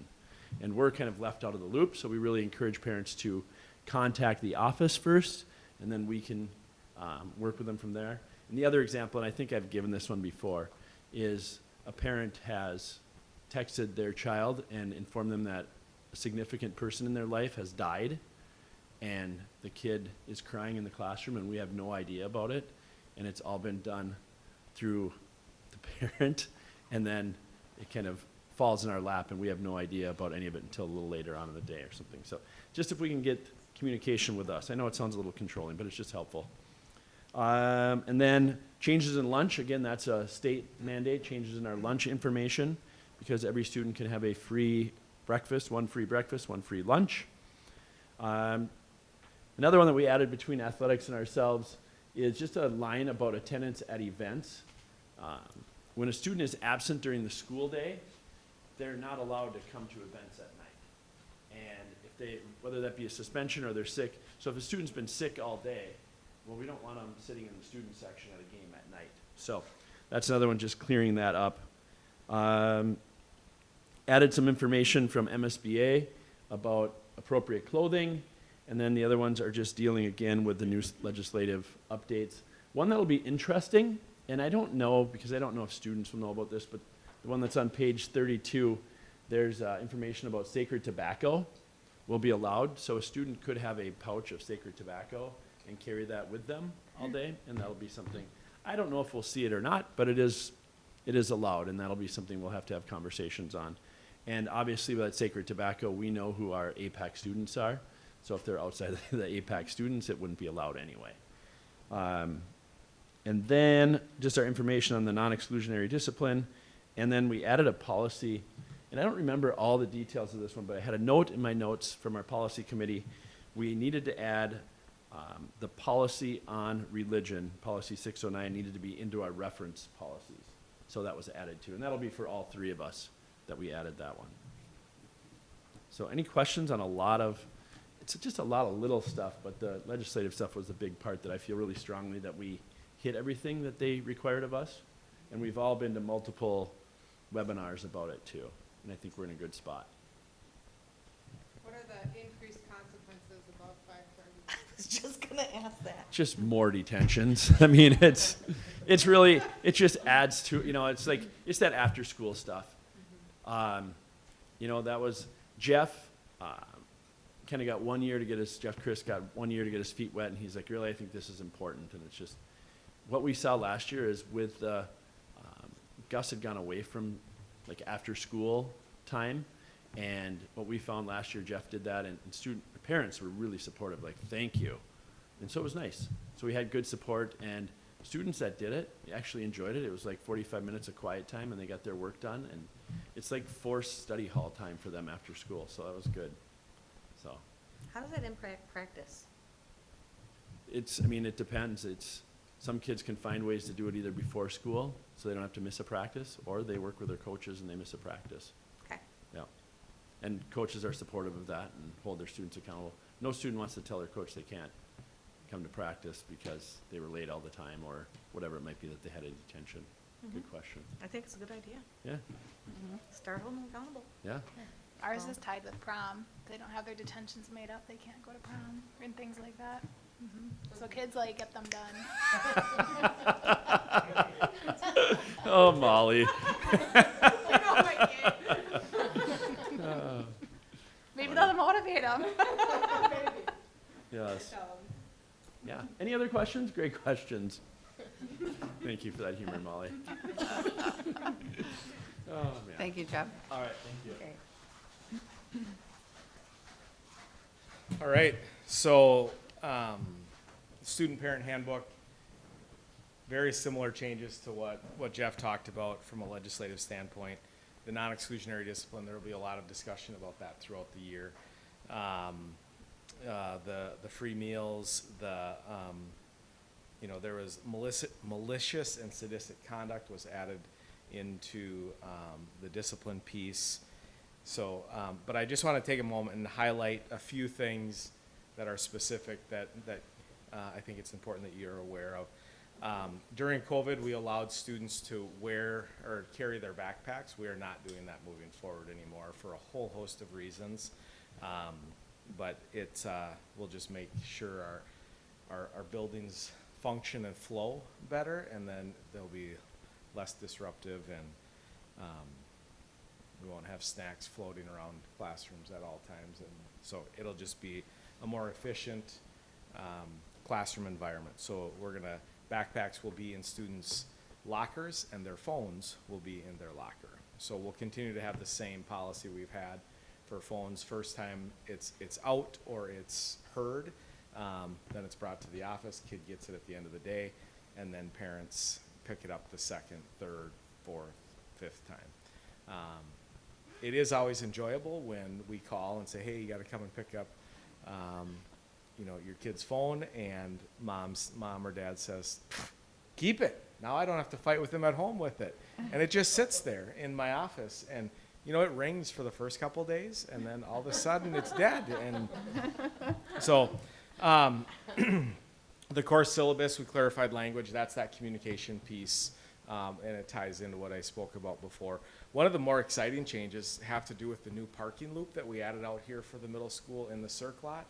And we're kind of left out of the loop, so we really encourage parents to contact the office first, and then we can work with them from there. And the other example, and I think I've given this one before, is a parent has texted their child and informed them that a significant person in their life has died, and the kid is crying in the classroom, and we have no idea about it, and it's all been done through the parent, and then it kind of falls in our lap, and we have no idea about any of it until a little later on in the day or something. So just if we can get communication with us. I know it sounds a little controlling, but it's just helpful. And then changes in lunch, again, that's a state mandate, changes in our lunch information, because every student can have a free breakfast, one free lunch. Another one that we added between athletics and ourselves is just a line about attendance at events. When a student is absent during the school day, they're not allowed to come to events at night. And if they, whether that be a suspension or they're sick, so if a student's been sick all day, well, we don't want them sitting in the student section at a game at night. So that's another one, just clearing that up. Added some information from MSBA about appropriate clothing, and then the other ones are just dealing again with the new legislative updates. One that'll be interesting, and I don't know, because I don't know if students will know about this, but the one that's on page 32, there's information about sacred tobacco will be allowed. So a student could have a pouch of sacred tobacco and carry that with them all day, and that'll be something, I don't know if we'll see it or not, but it is allowed, and that'll be something we'll have to have conversations on. And obviously with that sacred tobacco, we know who our APAC students are. So if they're outside the APAC students, it wouldn't be allowed anyway. And then just our information on the non-exclusionary discipline. And then we added a policy, and I don't remember all the details of this one, but I had a note in my notes from our policy committee. We needed to add the policy on religion, policy 609, needed to be into our reference policies. So that was added too, and that'll be for all three of us that we added that one. So any questions on a lot of, it's just a lot of little stuff, but the legislative stuff was the big part that I feel really strongly that we hit everything that they required of us. And we've all been to multiple webinars about it too. And I think we're in a good spot. What are the increased consequences above 5:30? I was just gonna ask that. Just more detentions. I mean, it's really, it just adds to, you know, it's like, it's that after school stuff. You know, that was Jeff, kind of got 1 year to get his, Jeff Chris got 1 year to get his feet wet, and he's like, really, I think this is important. And it's just, what we saw last year is with, Gus had gone away from like after school time, and what we found last year, Jeff did that, and parents were really supportive, like, thank you. And so it was nice. So we had good support, and students that did it actually enjoyed it. It was like 45 minutes of quiet time, and they got their work done, and it's like forced study hall time for them after school, so that was good. So How does that impact practice? it's, I mean, it depends. It's, some kids can find ways to do it either before school, so they don't have to miss a practice, or they work with their coaches and they miss a practice. Okay. Yeah. And coaches are supportive of that and hold their students accountable. No student wants to tell their coach they can't come to practice because they were late all the time or whatever it might be that they had a detention. Good question. I think it's a good idea. Yeah, Start holding them accountable. yeah. Ours Oh. is tied with prom. They don't have their detentions made up. They can't go to prom and things like that. So kids like get them done. Oh, Molly. Maybe that'll motivate them. Yes. Yeah. Any other questions? Great questions. Thank you for that humor, Molly. Oh, man. Thank you, Jeff. All right, thank you. All right, so, student parent handbook, very similar changes to what Jeff talked about from a legislative standpoint. The non-exclusionary discipline, there will be a lot of discussion about that throughout the year. The free meals, you know, there was malicious and sadistic conduct was added into the discipline piece. So, but I just want to take a moment and highlight a few things that are specific that I think it's important that you're aware of. During COVID, we allowed students to wear or carry their backpacks. We are not doing that moving forward anymore for a whole host of reasons. But it's, we'll just make sure our buildings function and flow better, and then they'll be less disruptive, and we won't have snacks floating around classrooms at all times. And so it'll just be a more efficient classroom environment. So we're gonna, backpacks will be in students' lockers and their phones will be in their locker. So we'll continue to have the same policy we've had for phones. First time it's out or it's heard, then it's brought to the office, kid gets it at the end of the day, and then parents pick it up the second, third, fourth, fifth time. It is always enjoyable when we call and say, hey, you got to come and pick up, your kid's phone, and mom or dad says, keep it. Now I don't have to fight with him at home with it. And it just sits there in my office, and it rings for the first couple days, and then all of a sudden it's dead. And so the course syllabus, we clarified language, that's that communication piece, and it ties into what I spoke about before. One of the more exciting changes have to do with the new parking loop that we added out here for the middle school in the Circ lot.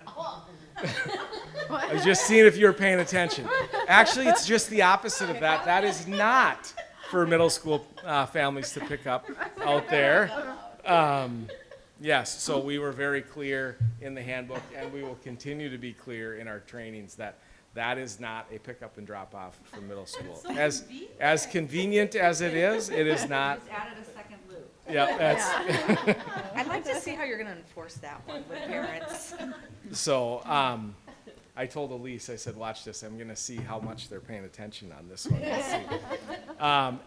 I was just seeing if you were paying attention. Actually, it's just the opposite of that. That is not for middle school families to pick up out there. Yes, so we were very clear in the handbook, and we will continue to be clear in our trainings that is not a pickup and drop off for middle school. As convenient as it is not. Just added a second loop. Yeah, that's. I'd like to see how you're gonna enforce that one with parents. So, I told Elise, I said, watch this, I'm gonna see how much they're paying attention on this one. Let's see.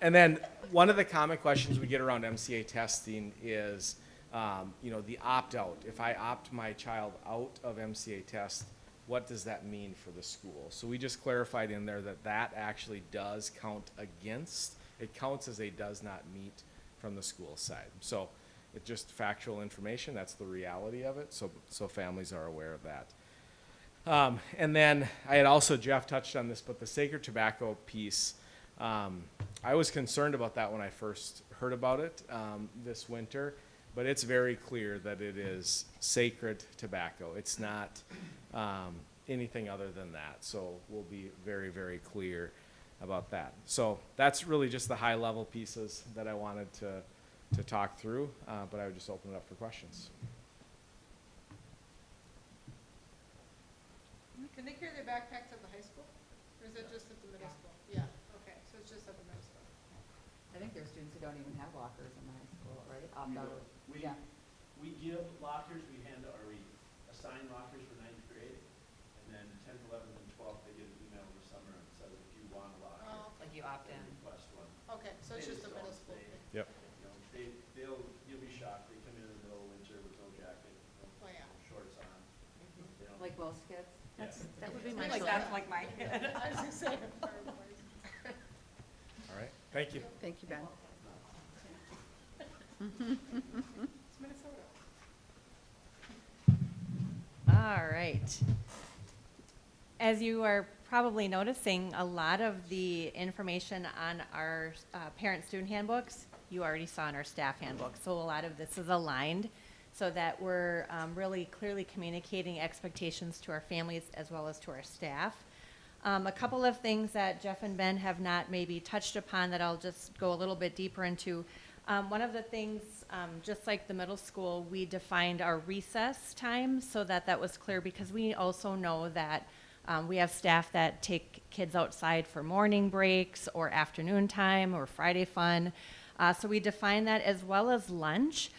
And then, one of the common questions we get around MCA testing is, the opt-out. If I opt my child out of MCA test, what does that mean for the school? So we just clarified in there that actually does count against, it counts as a does not meet from the school side. So it's just factual information, that's the reality of it, so families are aware of that. And then I had also, Jeff touched on this, but the sacred tobacco piece, I was concerned about that when I first heard about it this winter, but it's very clear that it is sacred tobacco. It's not anything other than that, so we'll be very, very clear about that. So that's really just the high level pieces that I wanted to talk through, but I would just open it up for questions. Can they carry their backpacks at the high school, or is it just at the middle school? Yeah, okay, so it's just at the middle school. I think there are students who don't even have lockers in the high school, right? Opt out. Yeah. We give lockers, we assign lockers for ninth grade, and then 10th, 11th, and 12th, they get an email in the summer and says if you want a locker, Oh, Like you opt in. request one. okay, so it's They just a don't. middle school They- thing. Yep. You'll be shocked, they come in the middle of winter with no jacket, Oh, yeah. no shorts on. They don't- Like most kids? That would be my Like children. that's like my kid. I was gonna say, All right, thank you. Thank you, Ben. it's Minnesota. All right. As you are probably noticing, a lot of the information on our parent-student handbooks, you already saw in our staff handbook. So a lot of this is aligned so that we're really clearly communicating expectations to our families as well as to our staff. A couple of things that Jeff and Ben have not maybe touched upon that I'll just go a little bit deeper into. One of the things, just like the middle school, we defined our recess time so that was clear, because we also know that we have staff that take kids outside for morning breaks or afternoon time or Friday fun. So we define that, as well as lunch,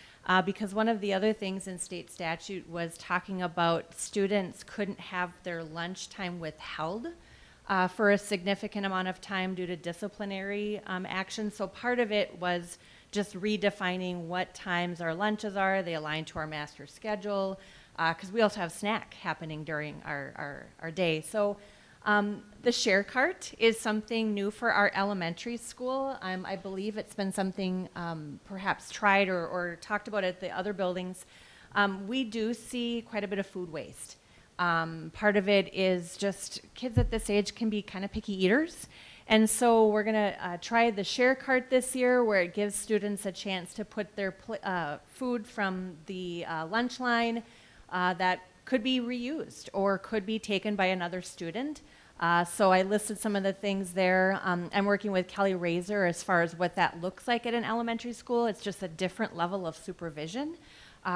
because one of the other things in state statute was talking about students couldn't have their lunch time withheld for a significant amount of time due to disciplinary action. So part of it was just redefining what times our lunches are. They align to our master schedule, because we also have snack happening during our day. So the share cart is something new for our elementary school. I believe it's been something perhaps tried or talked about at the other buildings. We do see quite a bit of food waste. Part of it is just kids at this age can be kind of picky eaters. And so we're going to try the share cart this year, where it gives students a chance to put their food from the lunch line that could be reused or could be taken by another student. So I listed some of the things there. I'm working with Kelly Razor as far as what that looks like at an elementary school. It's just a different level of supervision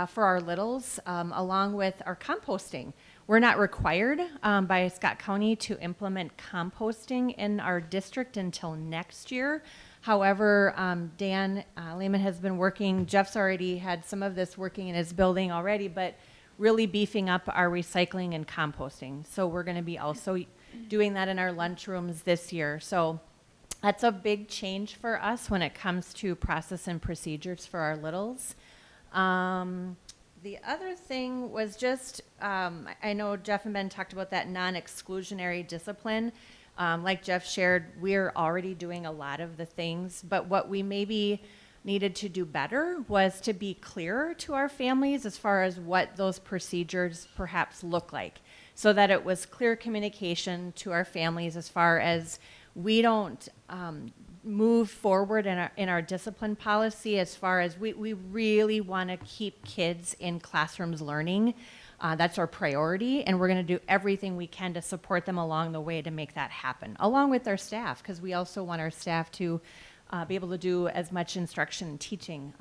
for our littles, along with our composting, we're not required by Scott County to implement composting in our district until next year. However, Dan Lehman has been working, Jeff's already had some of this working in his building already, but really beefing up our recycling and composting. So we're going to be also doing that in our lunchrooms this year. So that's a big change for us when it comes to process and procedures for our littles. The other thing was just, I know Jeff and Ben talked about that non-exclusionary discipline. Like Jeff shared, we're already doing a lot of the things, but what we maybe needed to do better was to be clearer to our families as far as what those procedures perhaps look like, so that it was clear communication to our families as far as we don't move forward in our discipline policy as far as we really want to keep kids in classrooms learning. That's our priority, and we're going to do everything we can to support them along the way to make that happen, along with our staff, because we also want our staff to be able to do as much instruction and teaching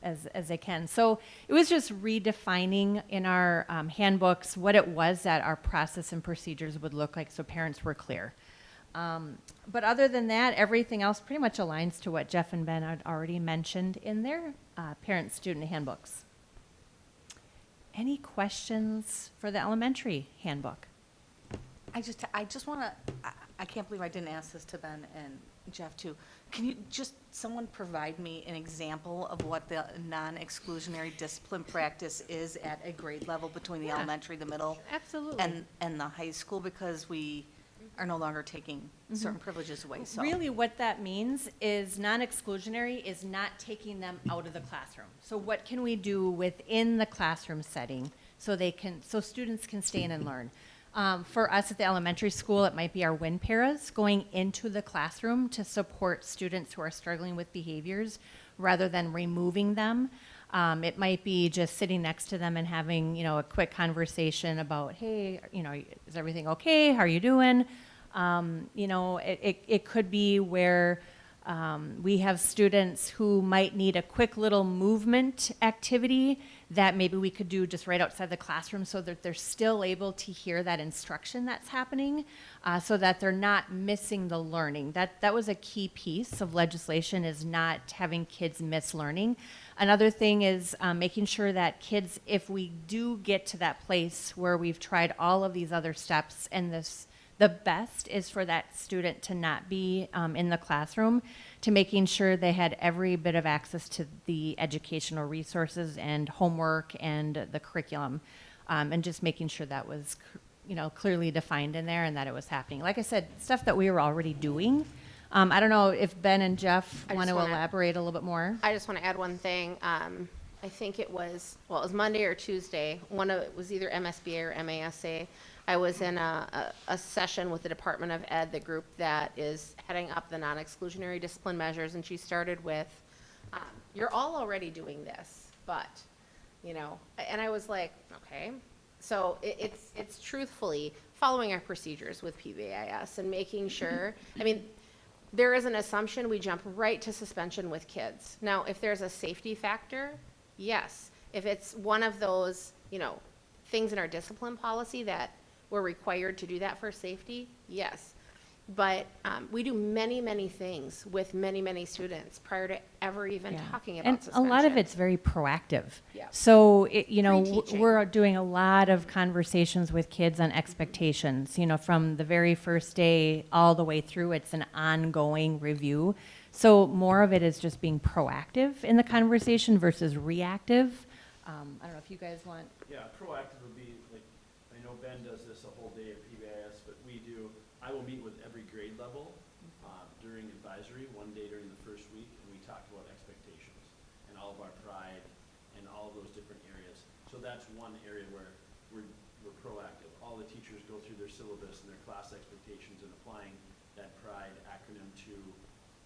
as they can. So it was just redefining in our handbooks what it was that our process and procedures would look like so parents were clear. But other than that, everything else pretty much aligns to what Jeff and Ben had already mentioned in their parent-student handbooks. Any questions for the elementary handbook? I just want to, I can't believe I didn't ask this to Ben and Jeff too. Can you just, someone provide me an example of what the non-exclusionary discipline practice is at a grade level between the Yeah. elementary, the middle, Absolutely. and the high school, because we are no longer taking certain privileges away, so. Really what that means is non-exclusionary is not taking them out of the classroom. So what can we do within the classroom setting so students can stay in and learn? For us at the elementary school, it might be our WIN paras going into the classroom to support students who are struggling with behaviors rather than removing them. It might be just sitting next to them and having, a quick conversation about, hey, is everything okay? How are you doing? It could be where we have students who might need a quick little movement activity that maybe we could do just right outside the classroom so that they're still able to hear that instruction that's happening, so that they're not missing the learning. That was a key piece of legislation, is not having kids miss learning. Another thing is making sure that kids, if we do get to that place where we've tried all of these other steps and the best is for that student to not be in the classroom, to making sure they had every bit of access to the educational resources and homework and the curriculum, and just making sure that was clearly defined in there and that it was happening. Like I said, stuff that we were already doing. I don't know if Ben and Jeff I want just to wanna- elaborate a little bit more. I just want to add one thing. I think it was Monday or Tuesday. It was either MSBA or MASA. I was in a session with the Department of Ed, the group that is heading up the non-exclusionary discipline measures, and she started with, you're all already doing this, but, and I was like, okay. So it's truthfully following our procedures with PBIS and making sure, there is an assumption we jump right to suspension with kids. Now, if there's a safety factor, yes. If it's one of those, things in our discipline policy that we're required to do that for safety, yes. But we do many, many things with many, many students prior to ever even talking about And suspension. a lot of it's very proactive. Yeah. So, Pre-teaching. we're doing a lot of conversations with kids on expectations, from the very first day all the way through. It's an ongoing review. So more of it is just being proactive in the conversation versus reactive. I don't know if you guys want. Yeah, proactive would be, like, I know Ben does this a whole day at PBIS, but I will meet with every grade level during advisory, one day during the first week, and we talk about expectations and all of our pride and all of those different areas. So that's one area where we're proactive. All the teachers go through their syllabus and their class expectations and applying that pride acronym to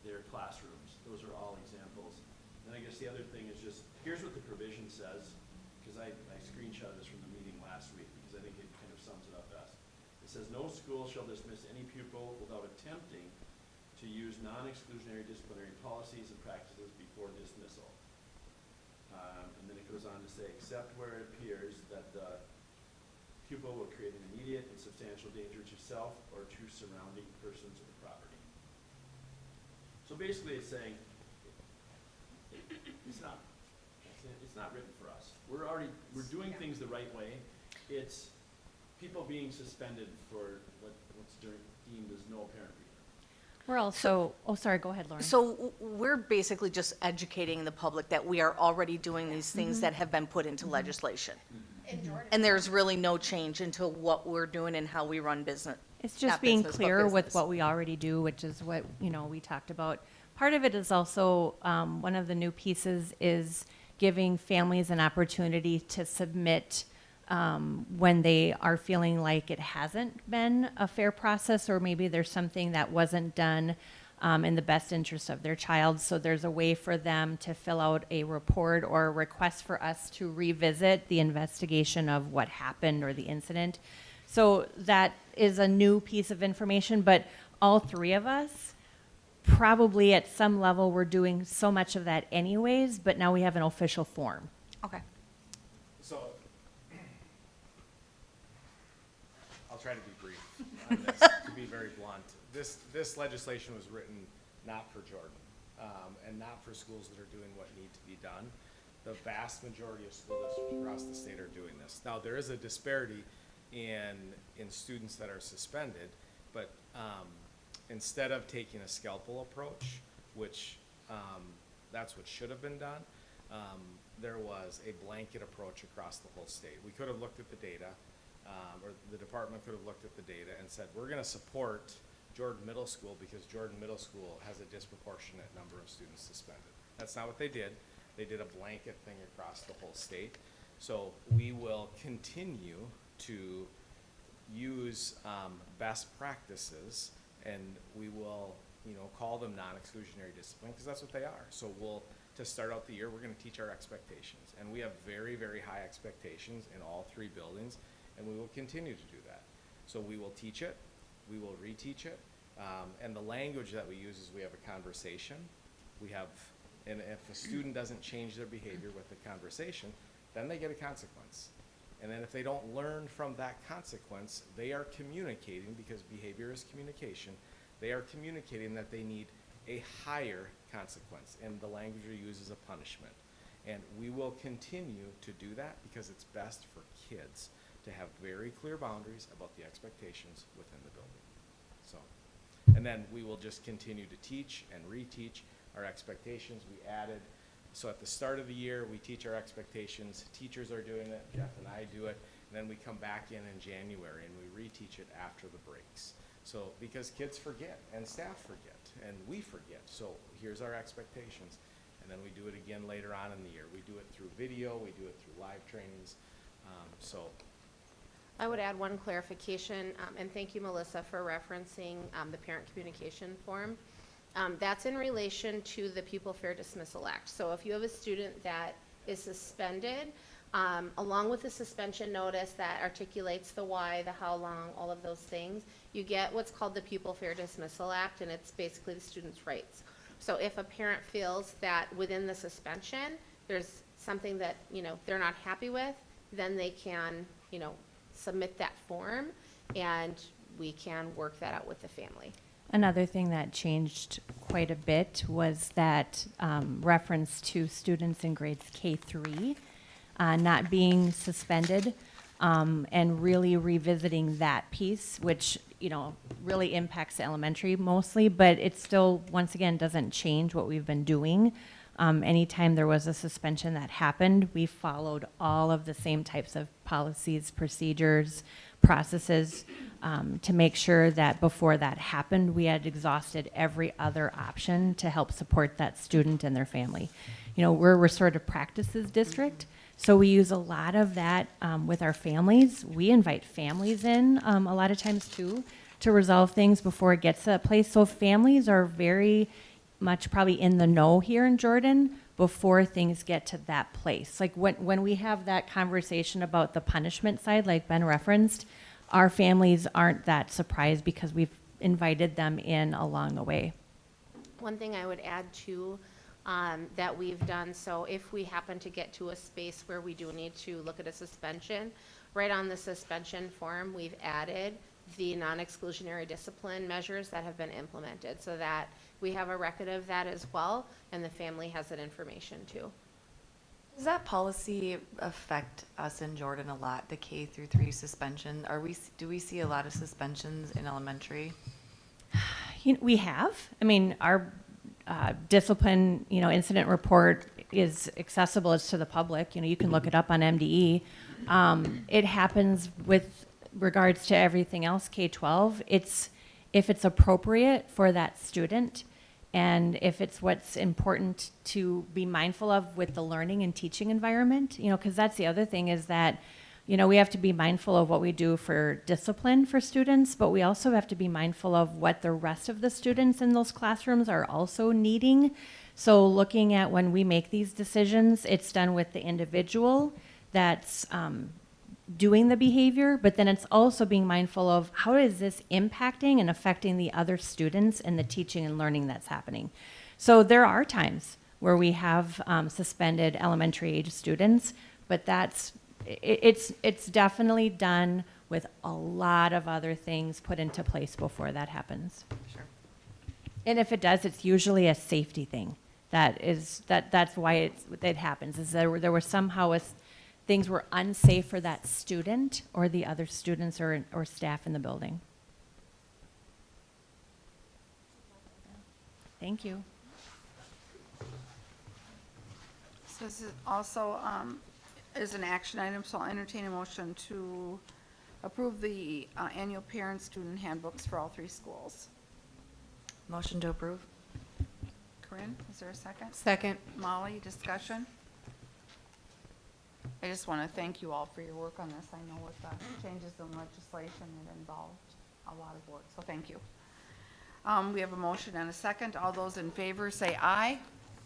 their classrooms. Those are all examples. And I guess the other thing is just, here's what the provision says, because I screenshotted this from the meeting last week, because I think it kind of sums it up best. It says, no school shall dismiss any pupil without attempting to use non-exclusionary disciplinary policies and practices before dismissal. And then it goes on to say, except where it appears that the pupil will create an immediate and substantial danger to self or to surrounding persons or property. So basically it's saying, it's not written for us. We're doing things the right way. It's people being suspended for what's deemed as no apparent reason. We're also, oh, sorry, go ahead, Lauren. So we're basically just educating the public that we are already doing these things that have been put into legislation. And there's really no change into what we're doing and how we run business. It's just not being business, but clear with business. what we already do, which is what, we talked about. Part of it is also, one of the new pieces is giving families an opportunity to submit when they are feeling like it hasn't been a fair process, or maybe there's something that wasn't done in the best interest of their child. So there's a way for them to fill out a report or a request for us to revisit the investigation of what happened or the incident. So that is a new piece of information, but all three of us, probably at some level, we're doing so much of that anyways, but now we have an official form. Okay. So, I'll try to be brief on this, to be very blunt. This legislation was written not for Jordan, and not for schools that are doing what need to be done. The vast majority of school districts across the state are doing this. Now, there is a disparity in students that are suspended, but instead of taking a scalpel approach, which that's what should have been done, there was a blanket approach across the whole state. We could have looked at the data, or the department could have looked at the data and said, we're going to support Jordan Middle School because Jordan Middle School has a disproportionate number of students suspended. That's not what they did. They did a blanket thing across the whole state. So we will continue to use best practices, and we will, call them non-exclusionary discipline, because that's what they are. So to start out the year, we're going to teach our expectations, and we have very, very high expectations in all three buildings, and we will continue to do that. So we will teach it, we will reteach it, and the language that we use is we have a conversation. And if a student doesn't change their behavior with the conversation, then they get a consequence. And then if they don't learn from that consequence, they are communicating, because behavior is communication, they are communicating that they need a higher consequence, and the language we use is a punishment. And we will continue to do that because it's best for kids to have very clear boundaries about the expectations within the building. So, and then we will just continue to teach and reteach our expectations. We added, so at the start of the year, we teach our expectations. Teachers are doing it, Jeff and I do it, and then we come back in January and we reteach it after the breaks. So, because kids forget, and staff forget, and we forget. So here's our expectations. And then we do it again later on in the year. We do it through video, we do it through live trainings. I would add one clarification, and thank you, Melissa, for referencing the parent communication form. That's in relation to the Pupil Fair Dismissal Act. So if you have a student that is suspended, along with the suspension notice that articulates the why, the how long, all of those things, you get what's called the Pupil Fair Dismissal Act, and it's basically the student's rights. So if a parent feels that within the suspension, there's something that, they're not happy with, then they can, submit that form, and we can work that out with the family. Another thing that changed quite a bit was that reference to students in grades K-3 not being suspended, and really revisiting that piece, which, really impacts the elementary mostly, but it still, once again, doesn't change what we've been doing. Anytime there was a suspension that happened, we followed all of the same types of policies, procedures, processes, to make sure that before that happened, we had exhausted every other option to help support that student and their family. We're a restorative practices district, so we use a lot of that with our families. We invite families in a lot of times too to resolve things before it gets to that place. So families are very much probably in the know here in Jordan before things get to that place. Like when we have that conversation about the punishment side, like Ben referenced, our families aren't that surprised because we've invited them in along the way. One thing I would add too, that we've done, so if we happen to get to a space where we do need to look at a suspension, right on the suspension form, we've added the non-exclusionary discipline measures that have been implemented, so that we have a record of that as well, and the family has that information too. Does that policy affect us in Jordan a lot, the K through 3 suspension? Do we see a lot of suspensions in elementary? We have. I mean, our discipline, incident report is accessible as to the public. You can look it up on MDE. It happens with regards to everything else, K-12. If it's appropriate for that student, and if it's what's important to be mindful of with the learning and teaching environment, because that's the other thing is that, we have to be mindful of what we do for discipline for students, but we also have to be mindful of what the rest of the students in those classrooms are also needing. So looking at when we make these decisions, it's done with the individual that's doing the behavior, but then it's also being mindful of how is this impacting and affecting the other students and the teaching and learning that's happening. So there are times where we have suspended elementary age students, but it's definitely done with a lot of other things put into place before that happens. Sure. And if it does, it's usually a safety thing. That's why it happens. Is there were somehow things were unsafe for that student or the other students or staff in the building. Thank you. So this is also is an action item, so I'll entertain a motion to approve the annual parent-student handbooks for all 3 schools. Motion to approve? Corinne, is there a second? Second. Molly, discussion? I just want to thank you all for your work on this. I know with the changes in legislation, it involved a lot of work, so thank you. We have a motion and a second. All those in favor say aye.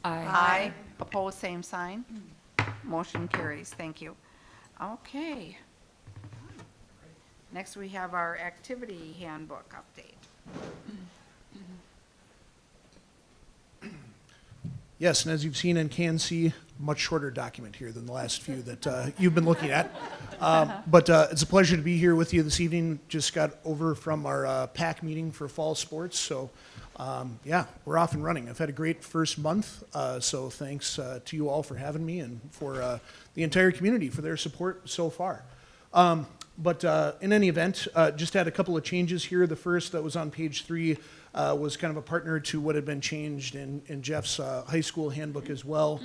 Aye. Opposed, same sign. Motion carries. Thank you. Okay. Next, we have our activity handbook update. Yes, and as you've seen and can see, much shorter document here than the last few that you've been looking at. But it's a pleasure to be here with you this evening. Just got over from our PAC meeting for fall sports, so yeah, we're off and running. I've had a great first month, so thanks to you all for having me and for the entire community for their support so far. But in any event, just had a couple of changes here. The first that was on page 3 was kind of a partner to what had been changed in Jeff's high school handbook as well,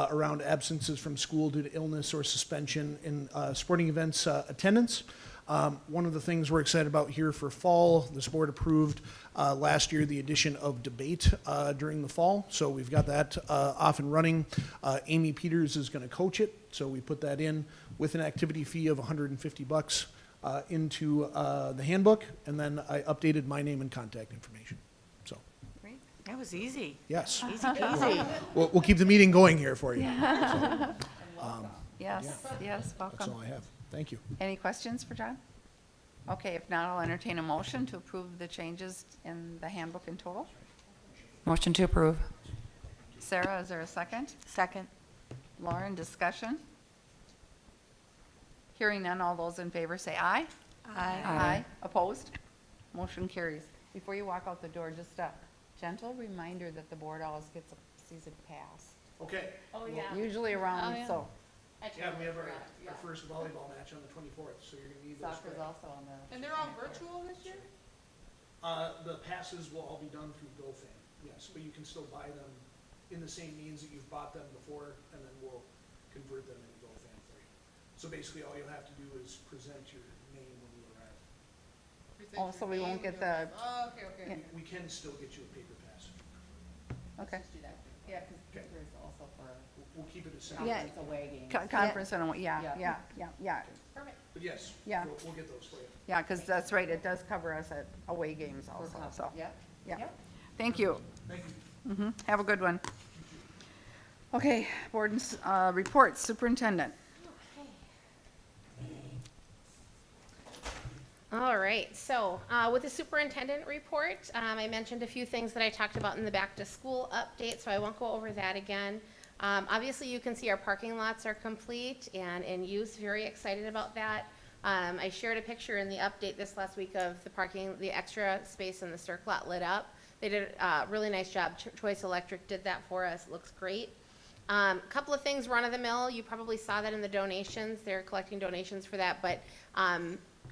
around absences from school due to illness or suspension in sporting events attendance. One of the things we're excited about here for fall, this board approved last year the addition of debate during the fall. So we've got that off and running. Amy Peters is going to coach it. So we put that in with an activity fee of $150 into the handbook. And then I updated my name and contact information. So, Great. That was easy. yes, Easy peasy. we'll keep the meeting going here for you. Yes, yes, That's welcome. all I have. Thank you. Any questions for John? Okay, if not, I'll entertain a motion to approve the changes in the handbook in total. Motion to approve? Sarah, is there a second? Second? Lauren, discussion? Hearing none, all those in favor say aye. Aye. Opposed? Motion carries. Before you walk out the door, just a gentle reminder that the board always gets a season pass. Okay. Oh, yeah. Usually around, so, Yeah, we have our first volleyball match on the 24th, so you're going to need those. Soccer's also on the. And they're all virtual this year? The passes will all be done through GoFan, yes, but you can still buy them in the same means that you've bought them before, and then we'll convert them into GoFan for you. So basically, all you'll have to do is present your name when you arrive. oh, so we won't get the, Oh, okay, okay. We can still get you a paper pass. okay. Do that. Yeah, because there's also for We'll keep it as simple. Yeah. conference away games. Conference and, yeah, Yeah. yeah. But yes, Yeah. we'll get those for you. Yeah, because that's right, it does cover us at away games also, so, Yep. yeah. Yep. Thank you. Thank you. Have a good one. Okay, board and reports, superintendent. All right, so with the superintendent report, I mentioned a few things that I talked about in the back to school update, so I won't go over that again. Obviously, you can see our parking lots are complete and in use, very excited about that. I shared a picture in the update this last week of the parking, the extra space in the circ lot lit up. They did a really nice job. Choice Electric did that for us. It looks great. Couple of things run of the mill. You probably saw that in the donations. They're collecting donations for that, but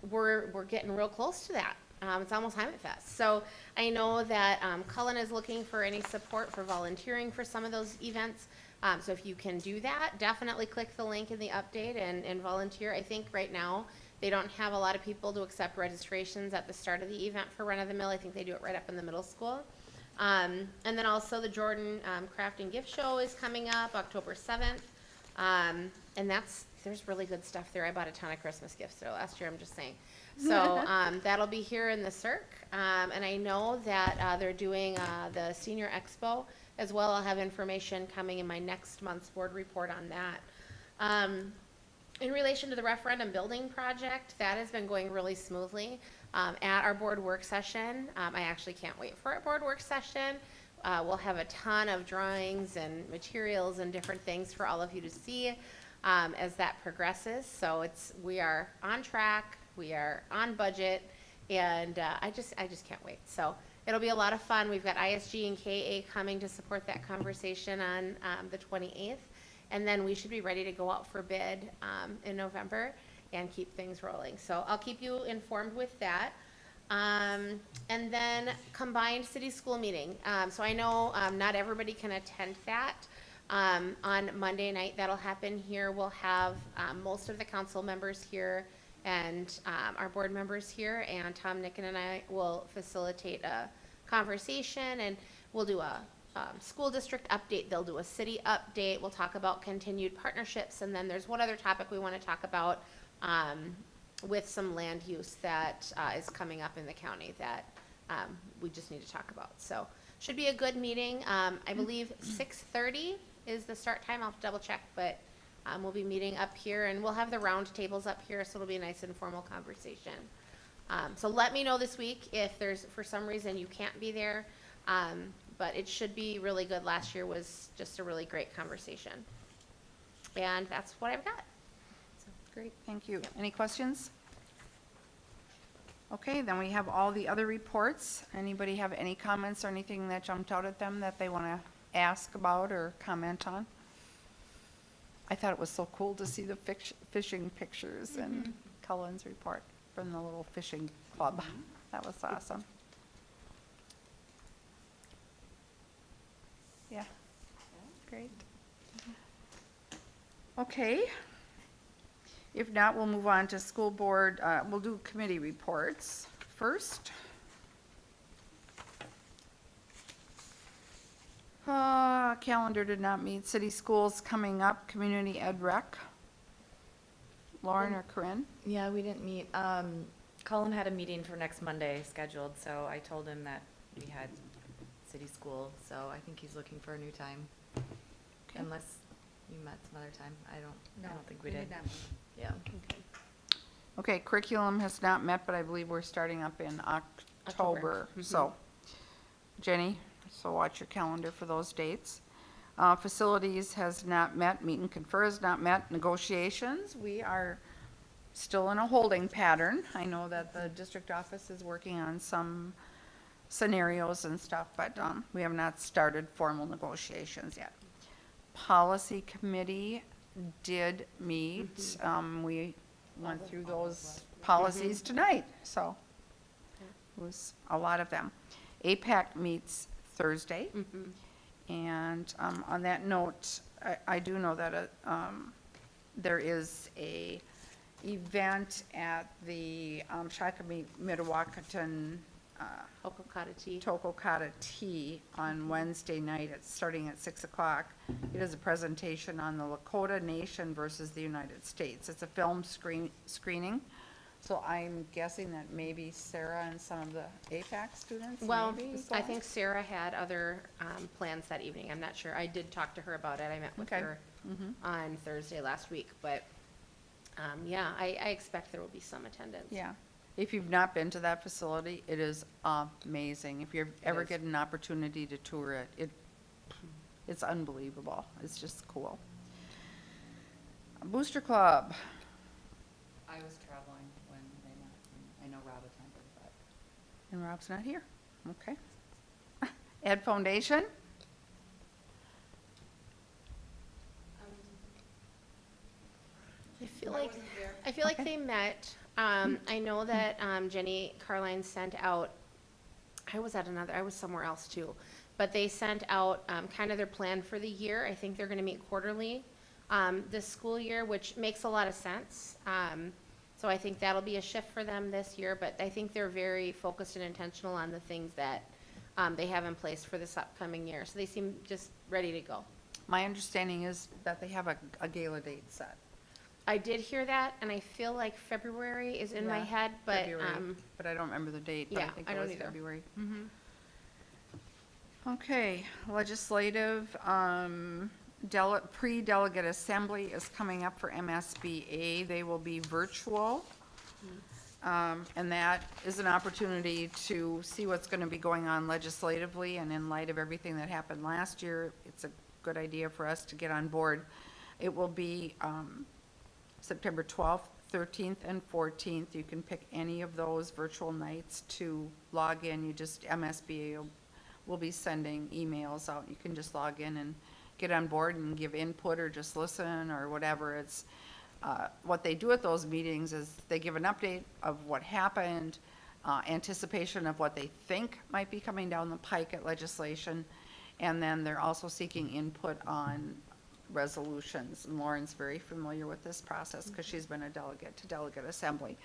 we're getting real close to that. It's almost Heimat Fest. So I know that Cullen is looking for any support for volunteering for some of those events. So if you can do that, definitely click the link in the update and volunteer. I think right now they don't have a lot of people to accept registrations at the start of the event for Run of the Mill. I think they do it right up in the middle school. And then also the Jordan Craft and Gift Show is coming up October 7th. And there's really good stuff there. I bought a ton of Christmas gifts there last year, I'm just saying. So that'll be here in the circ. And I know that they're doing the Senior Expo as well. I'll have information coming in my next month's board report on that. In relation to the referendum building project, that has been going really smoothly. At our board work session, I actually can't wait for our board work session. We'll have a ton of drawings and materials and different things for all of you to see as that progresses. So we are on track, we are on budget, and I just can't wait. So it'll be a lot of fun. We've got ISG and KA coming to support that conversation on the 28th. And then we should be ready to go out for bid in November and keep things rolling. So I'll keep you informed with that. And then combined city school meeting. So I know not everybody can attend that. On Monday night, that'll happen here. We'll have most of the council members here and our board members here. And Tom, Nick, and I will facilitate a conversation, and we'll do a school district update. They'll do a city update. We'll talk about continued partnerships. And then there's one other topic we want to talk about with some land use that is coming up in the county that we just need to talk about. So should be a good meeting. I believe 6:30 is the start time. I'll have to double check, but we'll be meeting up here, and we'll have the round tables up here, so it'll be a nice informal conversation. So let me know this week if there's, for some reason, you can't be there. But it should be really good. Last year was just a really great conversation. And that's what I've got. Great, thank you. Any questions? Okay, then we have all the other reports. Anybody have any comments or anything that jumped out at them that they want to ask about or comment on? I thought it was so cool to see the fishing pictures in Cullen's report from the little fishing club. That was awesome. Yeah, great. Okay. If not, we'll move on to school board, we'll do committee reports first. Calendar did not meet. City schools coming up, community ed rec. Lauren or Corinne? Yeah, we didn't meet. Colin had a meeting for next Monday scheduled, so I told him that we had city school, so I think he's looking for a new time. Okay. Unless you met some other time. I don't think we did. Yeah. Okay, curriculum has not met, but I believe we're starting up in October. So, Jenny, so watch your calendar for those dates. Facilities has not met, meet and confer has not met, negotiations, we are still in a holding pattern. I know that the district office is working on some scenarios and stuff, but we have not started formal negotiations yet. Policy committee did meet. We went through those policies tonight, so it was a lot of them. APAC meets Thursday. And on that note, I do know that there is a event at the Shakopee Mdewakanton Tokokata Tea on Wednesday night. It's starting at 6 o'clock. It is a presentation on the Lakota Nation versus the United States. It's a film screening. So I'm guessing that maybe Sarah and some of the APAC students Well, maybe I go? think Sarah had other plans that evening. I'm not sure. I did talk to her about it. I met with Okay. her on Thursday last week. But, yeah, I expect there will be some attendance. Yeah. If you've not been to that facility, it is amazing. If you ever is. get an opportunity to tour it, it's unbelievable. It's just cool. Booster Club. I was traveling. And Rob's not here. Okay. Ed Foundation? I feel like they met. I know that Jenny Carline sent out, I was somewhere else too, but they sent out kind of their plan for the year. I think they're going to meet quarterly this school year, which makes a lot of sense. So I think that'll be a shift for them this year, but I think they're very focused and intentional on the things that they have in place for this upcoming year. So they seem just ready to go. My understanding is that they have a gala date set. I did hear that, and I feel like February is in my Yeah, head, but February, but I don't remember the date, but I yeah, think I it don't was either. February. Okay, legislative, pre-delegate assembly is coming up for MSBA. They will be virtual. And that is an opportunity to see what's going to be going on legislatively, and in light of everything that happened last year, it's a good idea for us to get on board. It will be September 12th, 13th, and 14th. You can pick any of those virtual nights to log in. You just, MSBA will be sending emails out. You can just log in and get on board and give input or just listen or whatever. It's what they do at those meetings is they give an update of what happened, anticipation of what they think might be coming down the pike at legislation, and then they're also seeking input on resolutions. And Lauren's very familiar with this process because she's been a delegate to delegate assembly.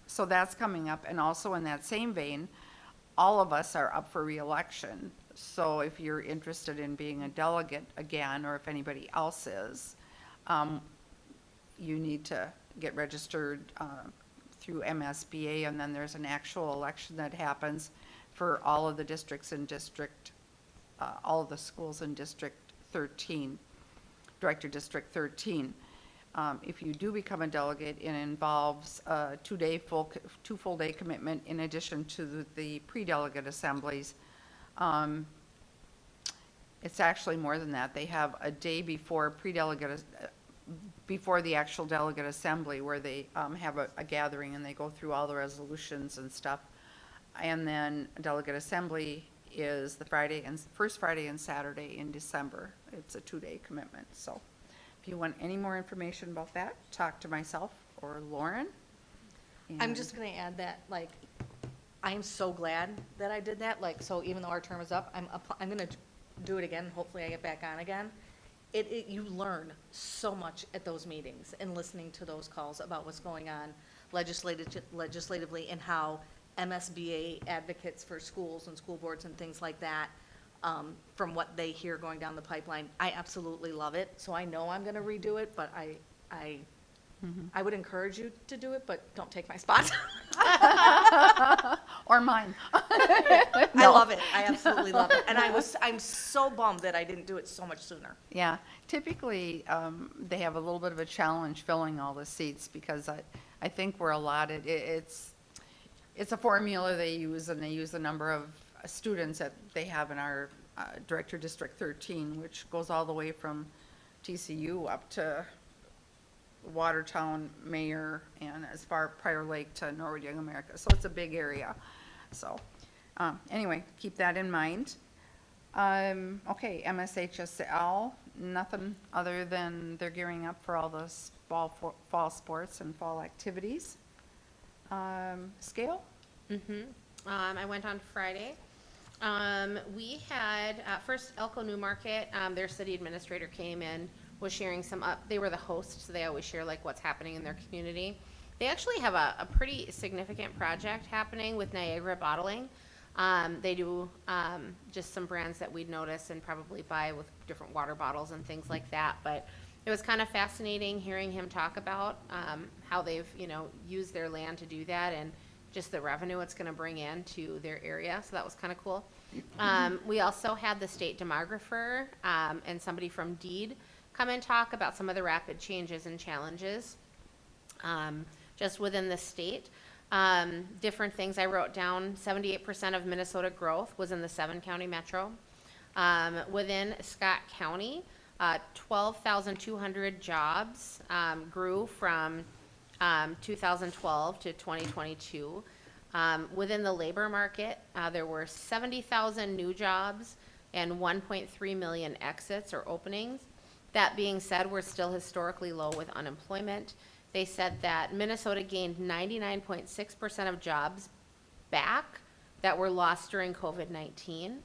So that's coming up. And also in that same vein, all of us are up for reelection. So if you're interested in being a delegate again, or if anybody else is, you need to get registered through MSBA, and then there's an actual election that happens for all of the districts in all of the schools in District 13, Director District 13. If you do become a delegate, it involves a two full day commitment in addition to the pre-delegate assemblies. It's actually more than that. They have a day before before the actual delegate assembly where they have a gathering and they go through all the resolutions and stuff. And then delegate assembly is the first Friday and Saturday in December. It's a 2-day commitment. So if you want any more information about that, talk to myself or Lauren. I'm And- just gonna add that, like, I am so glad that I did that, like, so even though our term is up, I'm gonna do it again, hopefully I get back on again. You learn so much at those meetings and listening to those calls about what's going on legislatively and how MSBA advocates for schools and school boards and things like that, from what they hear going down the pipeline. I absolutely love it, so I know I'm gonna redo it, but I would encourage you to do it, but don't take my spot. Or mine. I love it. I absolutely love it. And I'm so bummed that I didn't do it so much sooner. Yeah, typically, they have a little bit of a challenge filling all the seats because I think we're allotted, it's a formula they use, and they use the number of students that they have in our Director District 13, which goes all the way from TCU up to Watertown, Mayor, and as far Prior Lake to Norwood Young America. So it's a big area. So anyway, keep that in mind. Okay, MSHSL, nothing other than they're gearing up for all the fall sports and fall activities. Scale? I went on Friday. We had, first Elko Newmarket, their city administrator came in, was sharing they were the host, so they always share like what's happening in their community. They actually have a pretty significant project happening with Niagara Bottling. They do just some brands that we'd notice and probably buy with different water bottles and things like that. But it was kind of fascinating hearing him talk about how they've, used their land to do that and just the revenue it's going to bring in to their area. So that was kind of cool. We also had the state demographer and somebody from DEED come and talk about some of the rapid changes and challenges just within the state. Different things I wrote down. 78% of Minnesota growth was in the 7-county metro. Within Scott County, 12,200 jobs grew from 2012 to 2022. Within the labor market, there were 70,000 new jobs and 1.3 million exits or openings. That being said, we're still historically low with unemployment. They said that Minnesota gained 99.6% of jobs back that were lost during COVID-19.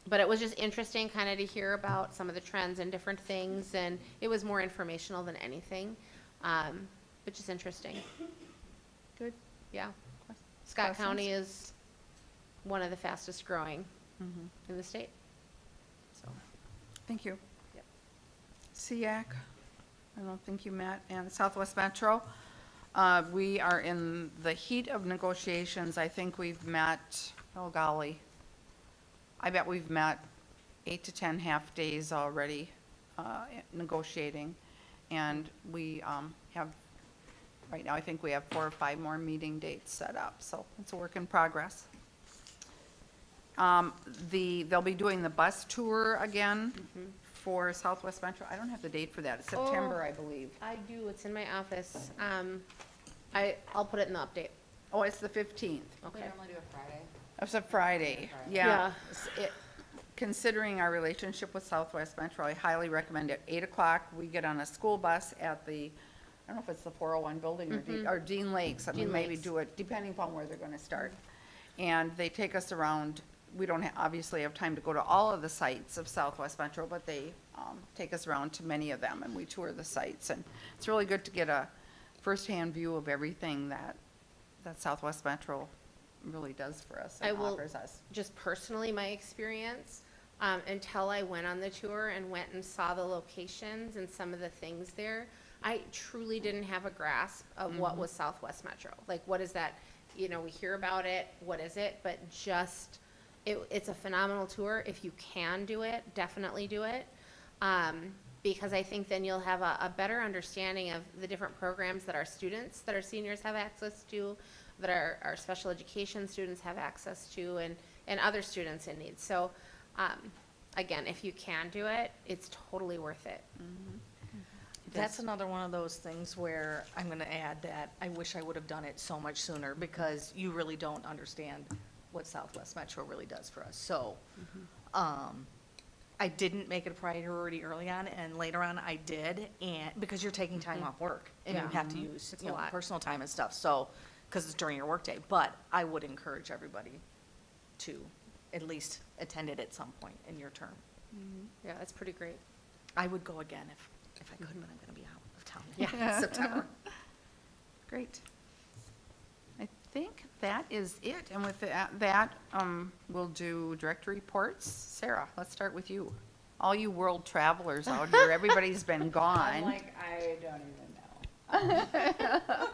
But it was just interesting kind of to hear about some of the trends and different things, and it was more informational than anything, but just interesting. Good. Yeah. Scott Questions? County is one of the fastest growing in the state. So, Thank you. Yep. SEAC, I don't think you met, and Southwest Metro. We are in the heat of negotiations. I think we've met, oh golly, I bet we've met 8 to 10 half days already negotiating. And we have, right now, I think we have 4 or 5 more meeting dates set up, so it's a work in progress. They'll be doing the bus tour again for Southwest Metro. I don't have the date for that. It's September, Oh. I believe. I do, it's in my office. I'll put it in the update. Oh, it's the 15th. Okay. It's a Friday, Yeah. yeah. Considering our relationship with Southwest Metro, I highly recommend at 8 o'clock, we get on a school bus at the, I don't know if it's the 401 building or Dean Lakes. I mean, Dean maybe Lakes. do it, depending upon where they're gonna start. And they take us around, we don't obviously have time to go to all of the sites of Southwest Metro, but they take us around to many of them, and we tour the sites. And it's really good to get a firsthand view of everything that Southwest Metro really does for us I and will- offers us. Just personally, my experience, until I went on the tour and went and saw the locations and some of the things there, I truly didn't have a grasp of what was Southwest Metro. Like, what is that? You know, we hear about it, what is it? But just, it's a phenomenal tour. If you can do it, definitely do it. Because I think then you'll have a better understanding of the different programs that our students, that our seniors have access to, that our special education students have access to, and other students in need. So, again, if you can do it, it's totally worth it. That's another one of those things where I'm gonna add that I wish I would have done it so much sooner, because you really don't understand what Southwest Metro really does for us. So, I didn't make it a priority early on, and later on I did, and, because you're taking time off work, and you Yeah. have to use, It's you a know, lot. personal time and stuff, so, because it's during your workday. But I would encourage everybody to at least attend it at some point in your term. Yeah, that's pretty great. I would go again if I could, but I'm gonna be out of town in Yeah. September. Great. I think that is it, and with that, we'll do director reports. Sarah, let's start with you. All you world travelers out here, everybody's been gone, I don't even know.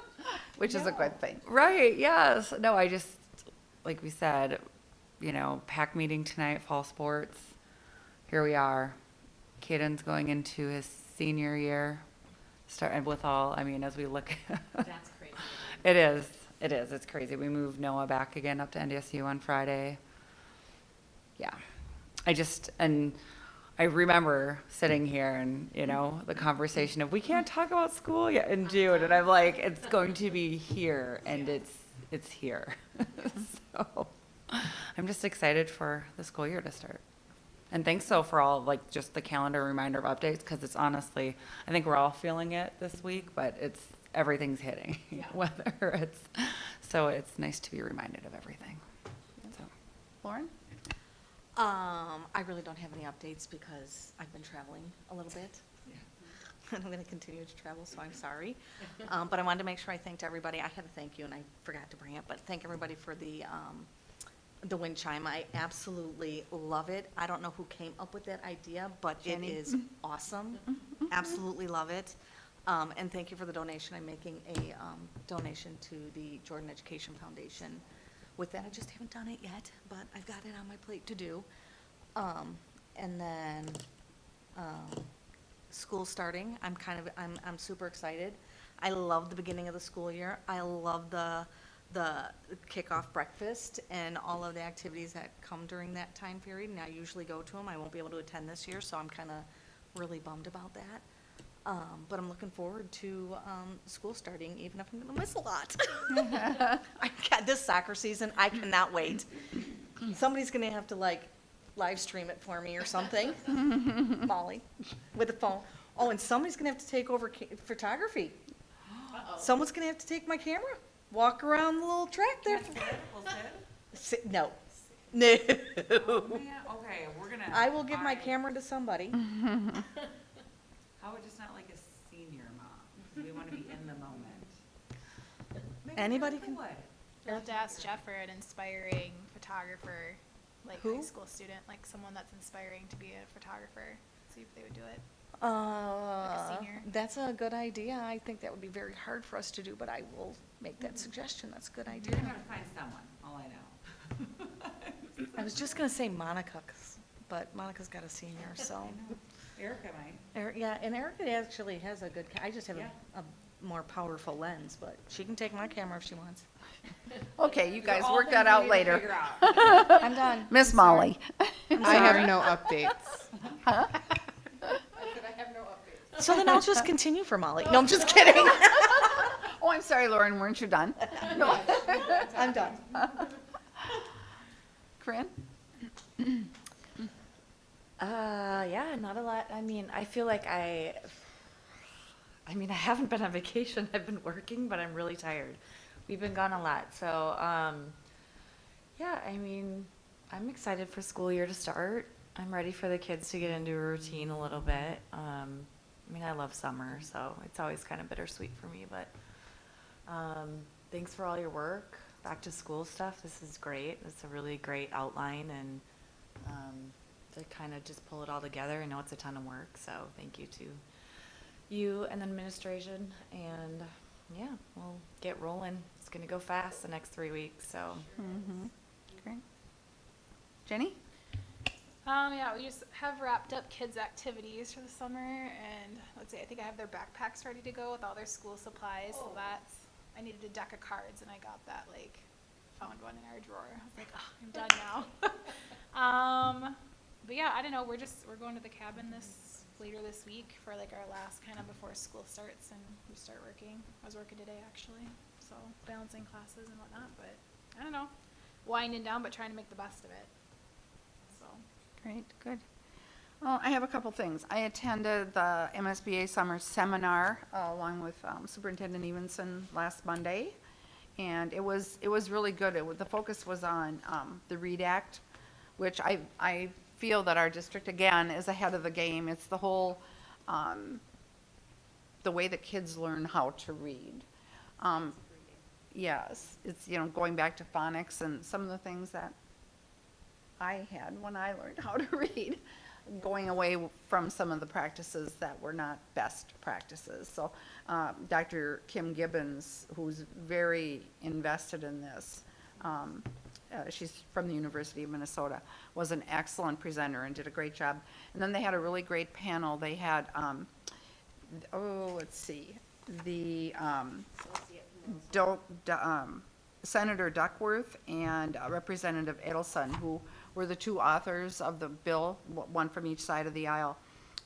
which is a good thing. Right, yes. No, I just, like we said, PAC meeting tonight, fall sports. Here we are. Caden's going into his senior year, starting with as we look. That's crazy. It is. It's crazy. We moved Noah back again up to NDSU on Friday. Yeah. I remember sitting here and, the conversation of, we can't talk about school yet in June. And I'm like, it's going to be here, and it's here. So I'm just excited for the school year to start. And thanks for all, just the calendar reminder of updates, because it's honestly, I think we're all feeling it this week, but everything's hitting. So it's nice to be reminded of everything. So. Lauren? I really don't have any updates because I've been traveling a little bit. And I'm going to continue to travel, so I'm sorry. But I wanted to make sure I thanked everybody. I had a thank you, and I forgot to bring it, but thank everybody for the wind chime. I absolutely love it. I don't know who came up with that idea, but Jenny. it is awesome. Absolutely love it. And thank you for the donation. I'm making a donation to the Jordan Education Foundation. With that, I just haven't done it yet, but I've got it on my plate to do. And then school starting, I'm super excited. I love the beginning of the school year. I love the kickoff breakfast and all of the activities that come during that time period, and I usually go to them. I won't be able to attend this year, so I'm kind of really bummed about that. But I'm looking forward to school starting, even if I'm going to miss a lot. I got this soccer season. I cannot wait. Somebody's going to have to like live stream it for me or something. Molly, with a phone. Oh, and somebody's going to have to take over photography. Someone's going to have to take my camera, walk around the little track there. No. No. Okay, we're gonna. I will give my camera to somebody. How about just not like a senior mom? We want to be in the moment. Maybe Anybody Erica can- would. You'll have to ask Jeff for an inspiring photographer, like Who? high school student, like someone that's inspiring to be a photographer. See if they would do it. senior. That's a good idea. I think that would be very hard for us to do, but I will make that suggestion. That's a good idea. You're gonna find someone, all I know. I was just gonna say Monica, but Monica's got a senior, so. Erica might. Yeah, and Erica actually has a good, I just have Yeah. a more powerful lens, but she can take my camera if she wants. Okay, you guys All work things that we out need to later. figure out. I'm done. Miss Molly. I have no updates. So then I'll just continue for Molly. No, I'm just kidding. Oh, I'm sorry, Lauren, weren't you done? No. I'm done. Corinne? Yeah, not a lot. I mean, I feel like I haven't been on vacation. I've been working, but I'm really tired. We've been gone a lot. So, yeah, I mean, I'm excited for school year to start. I'm ready for the kids to get into a routine a little bit. I mean, I love summer, so it's always kind of bittersweet for me, but thanks for all your work. Back to school stuff, this is great. It's a really great outline, and to kind of just pull it all together. I know it's a ton of work, so thank you to you and the administration, and yeah, we'll get rolling. It's gonna go fast the next 3 weeks, so. Great. Jenny? Yeah, we just have wrapped up kids' activities for the summer, and let's see, I think I have their backpacks ready to go with all their school supplies. So I needed a deck of cards, and I got that, like, found one in our drawer. I was like, oh, I'm done now. But yeah, I don't know. We're going to the cabin later this week for like our last kind of before school starts and we start working. I was working today actually, so balancing classes and whatnot. But I don't know, winding down, but trying to make the best of it. So. Great, good. Well, I have a couple things. I attended the MSBA Summer Seminar along with Superintendent Evenson last Monday, and it was really good. The focus was on the READ Act, which I feel that our district, again, is ahead of the game. It's the whole, the way that kids learn how to read. Yes, it's, going back to phonics and some of the things that I had when I learned how to read, going away from some of the practices that were not best practices. So Dr. Kim Gibbons, who's very invested in this, she's from the University of Minnesota, was an excellent presenter and did a great job. And then they had a really great panel. They had, let's see, the Senator Duckworth and Representative Edelson, who were the two authors of the bill, one from each side of the aisle.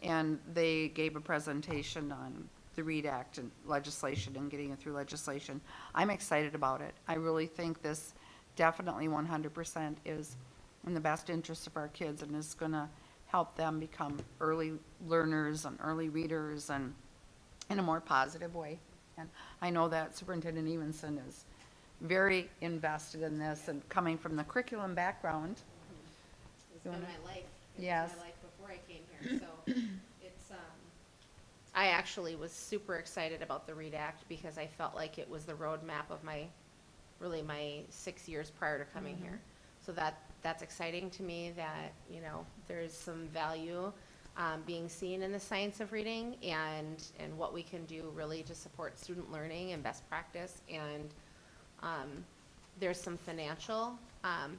And they gave a presentation on the READ Act and legislation and getting it through legislation. I'm excited about it. I really think this definitely 100% is in the best interest of our kids and is going to help them become early learners and early readers and in a more positive way. And I know that Superintendent Evenson is very invested in this and coming from the curriculum background. It's been my life. Yes. It was my life before I came here, so it's, I actually was super excited about the READ Act because I felt like it was the roadmap of my 6 years prior to coming here. So that's exciting to me that, there's some value being seen in the science of reading and what we can do really to support student learning and best practice. And there's some financial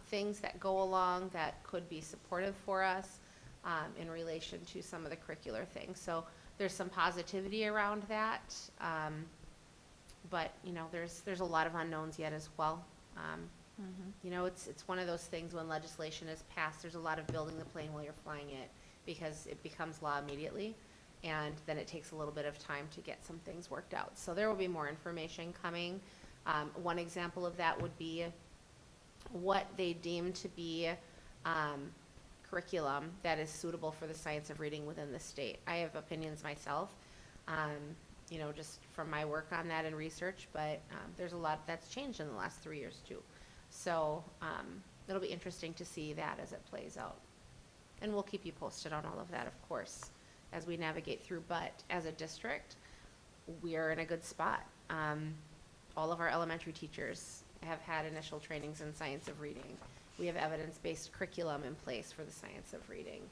things that go along that could be supportive for us in relation to some of the curricular things. So there's some positivity around that. But, there's a lot of unknowns yet as well. It's one of those things when legislation is passed, there's a lot of building the plane while you're flying it because it becomes law immediately. and then it takes a little bit of time to get some things worked out. So there will be more information coming. One example of that would be what they deem to be curriculum that is suitable for the science of reading within the state. I have opinions myself, you know, just from my work on that and research, but there's a lot that's changed in the last 3 years too. So it'll be interesting to see that as it plays out. And we'll keep you posted on all of that, of course, as we navigate through. But as a district, we are in a good spot. All of our elementary teachers have had initial trainings in science of reading. We have evidence-based curriculum in place for the science of reading.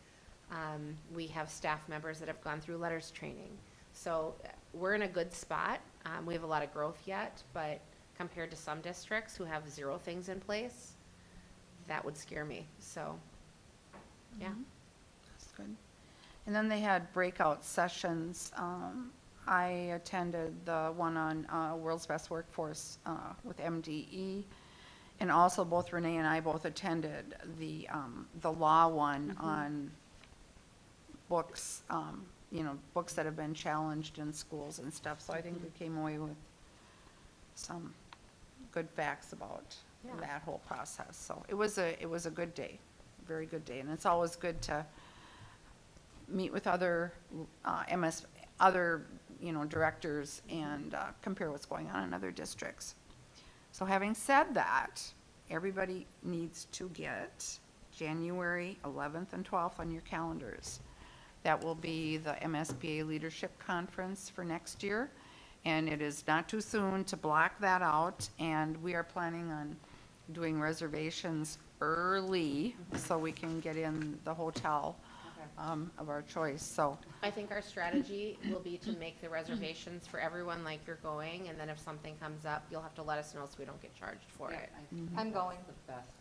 We have staff members that have gone through letters training. So we're in a good spot. We have a lot of growth yet, but compared to some districts who have 0 things in place, that would scare me. So, yeah. That's good. And then they had breakout sessions. I attended the one on World's Best Workforce with MDE. And also both Renee and I both attended the law one on books, you know, books that have been challenged in schools and stuff. So I think we came away with some good facts about that whole process. So it was a good day, a very good day. And it's always good to meet with other other, you know, directors and compare what's going on in other districts. So having said that, everybody needs to get January 11th and 12th on your calendars. That will be the MSBA Leadership Conference for next year. And it is not too soon to block that out. And we are planning on doing reservations early so we can get in the hotel of our choice. So I think our strategy will be to make the reservations for everyone like you're going, and then if something comes up, you'll have to let us know so we don't get charged for it. I'm going.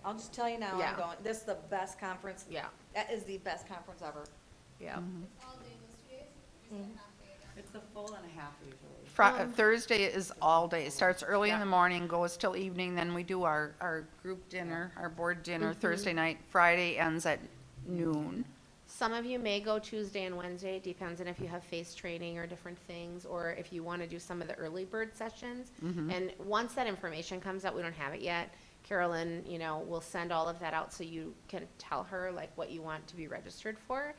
I'll just tell you now, Yeah. I'm going. This is the best conference. Yeah. That is the best conference ever. Yeah. It's the full and a half usually. Thursday is all day. It starts early in the morning, goes till evening, then we do our group dinner, our board dinner Thursday night. Friday ends at noon. Some of you may go Tuesday and Wednesday, depends on if you have face training or different things, or if you want to do some of the early bird sessions. And once that information comes out, we don't have it yet, Carolyn, you know, will send all of that out so you can tell her like what you want to be registered for.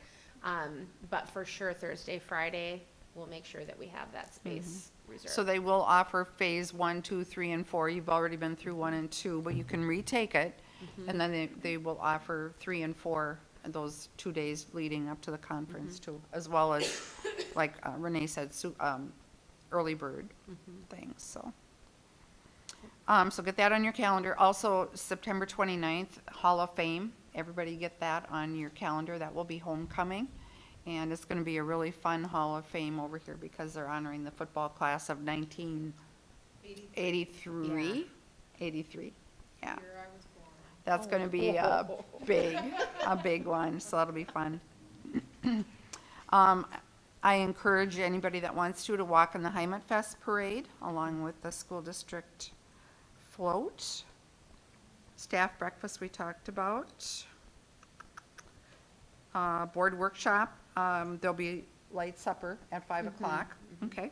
But for sure, Thursday, Friday, we'll make sure that we have that space reserved. So they will offer phase 1, 2, 3, and 4. You've already been through 1 and 2, but you can retake it. And then they will offer 3 and 4 those 2 days leading up to the conference too, as well as, like Renee said, early bird things, so. So get that on your calendar. Also, September 29th, Hall of Fame. Everybody get that on your calendar. That will be homecoming. And it's going to be a really fun Hall of Fame over here because they're honoring the football class of 1983. 83, yeah. That's going to be a big one, so that'll be fun. I encourage anybody that wants to walk in the Heimat Fest parade along with the school district float. Staff breakfast we talked about. Board workshop, there'll be light supper at 5 o'clock. Okay.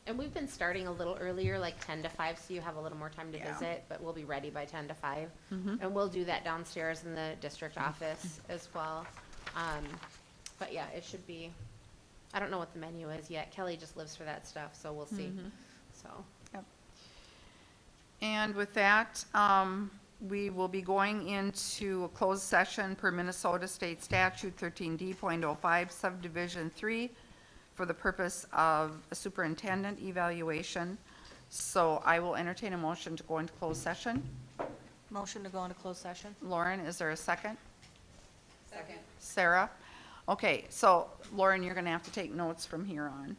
And we've been starting a little earlier, like 10 to 5, so you have a little more time to Yeah. visit, but we'll be ready by 10 to 5. And we'll do that downstairs in the district office as well. But yeah, it should be, I don't know what the menu is yet. Kelly just lives for that stuff, so we'll see. So, Yep. And with that, we will be going into a closed session per Minnesota State Statute 13D.05 Subdivision 3 for the purpose of a superintendent evaluation. So I will entertain a motion to go into closed session. Motion to go into closed session? Lauren, is there a second? Second. Sarah? Okay, so Lauren, you're going to have to take notes from here on.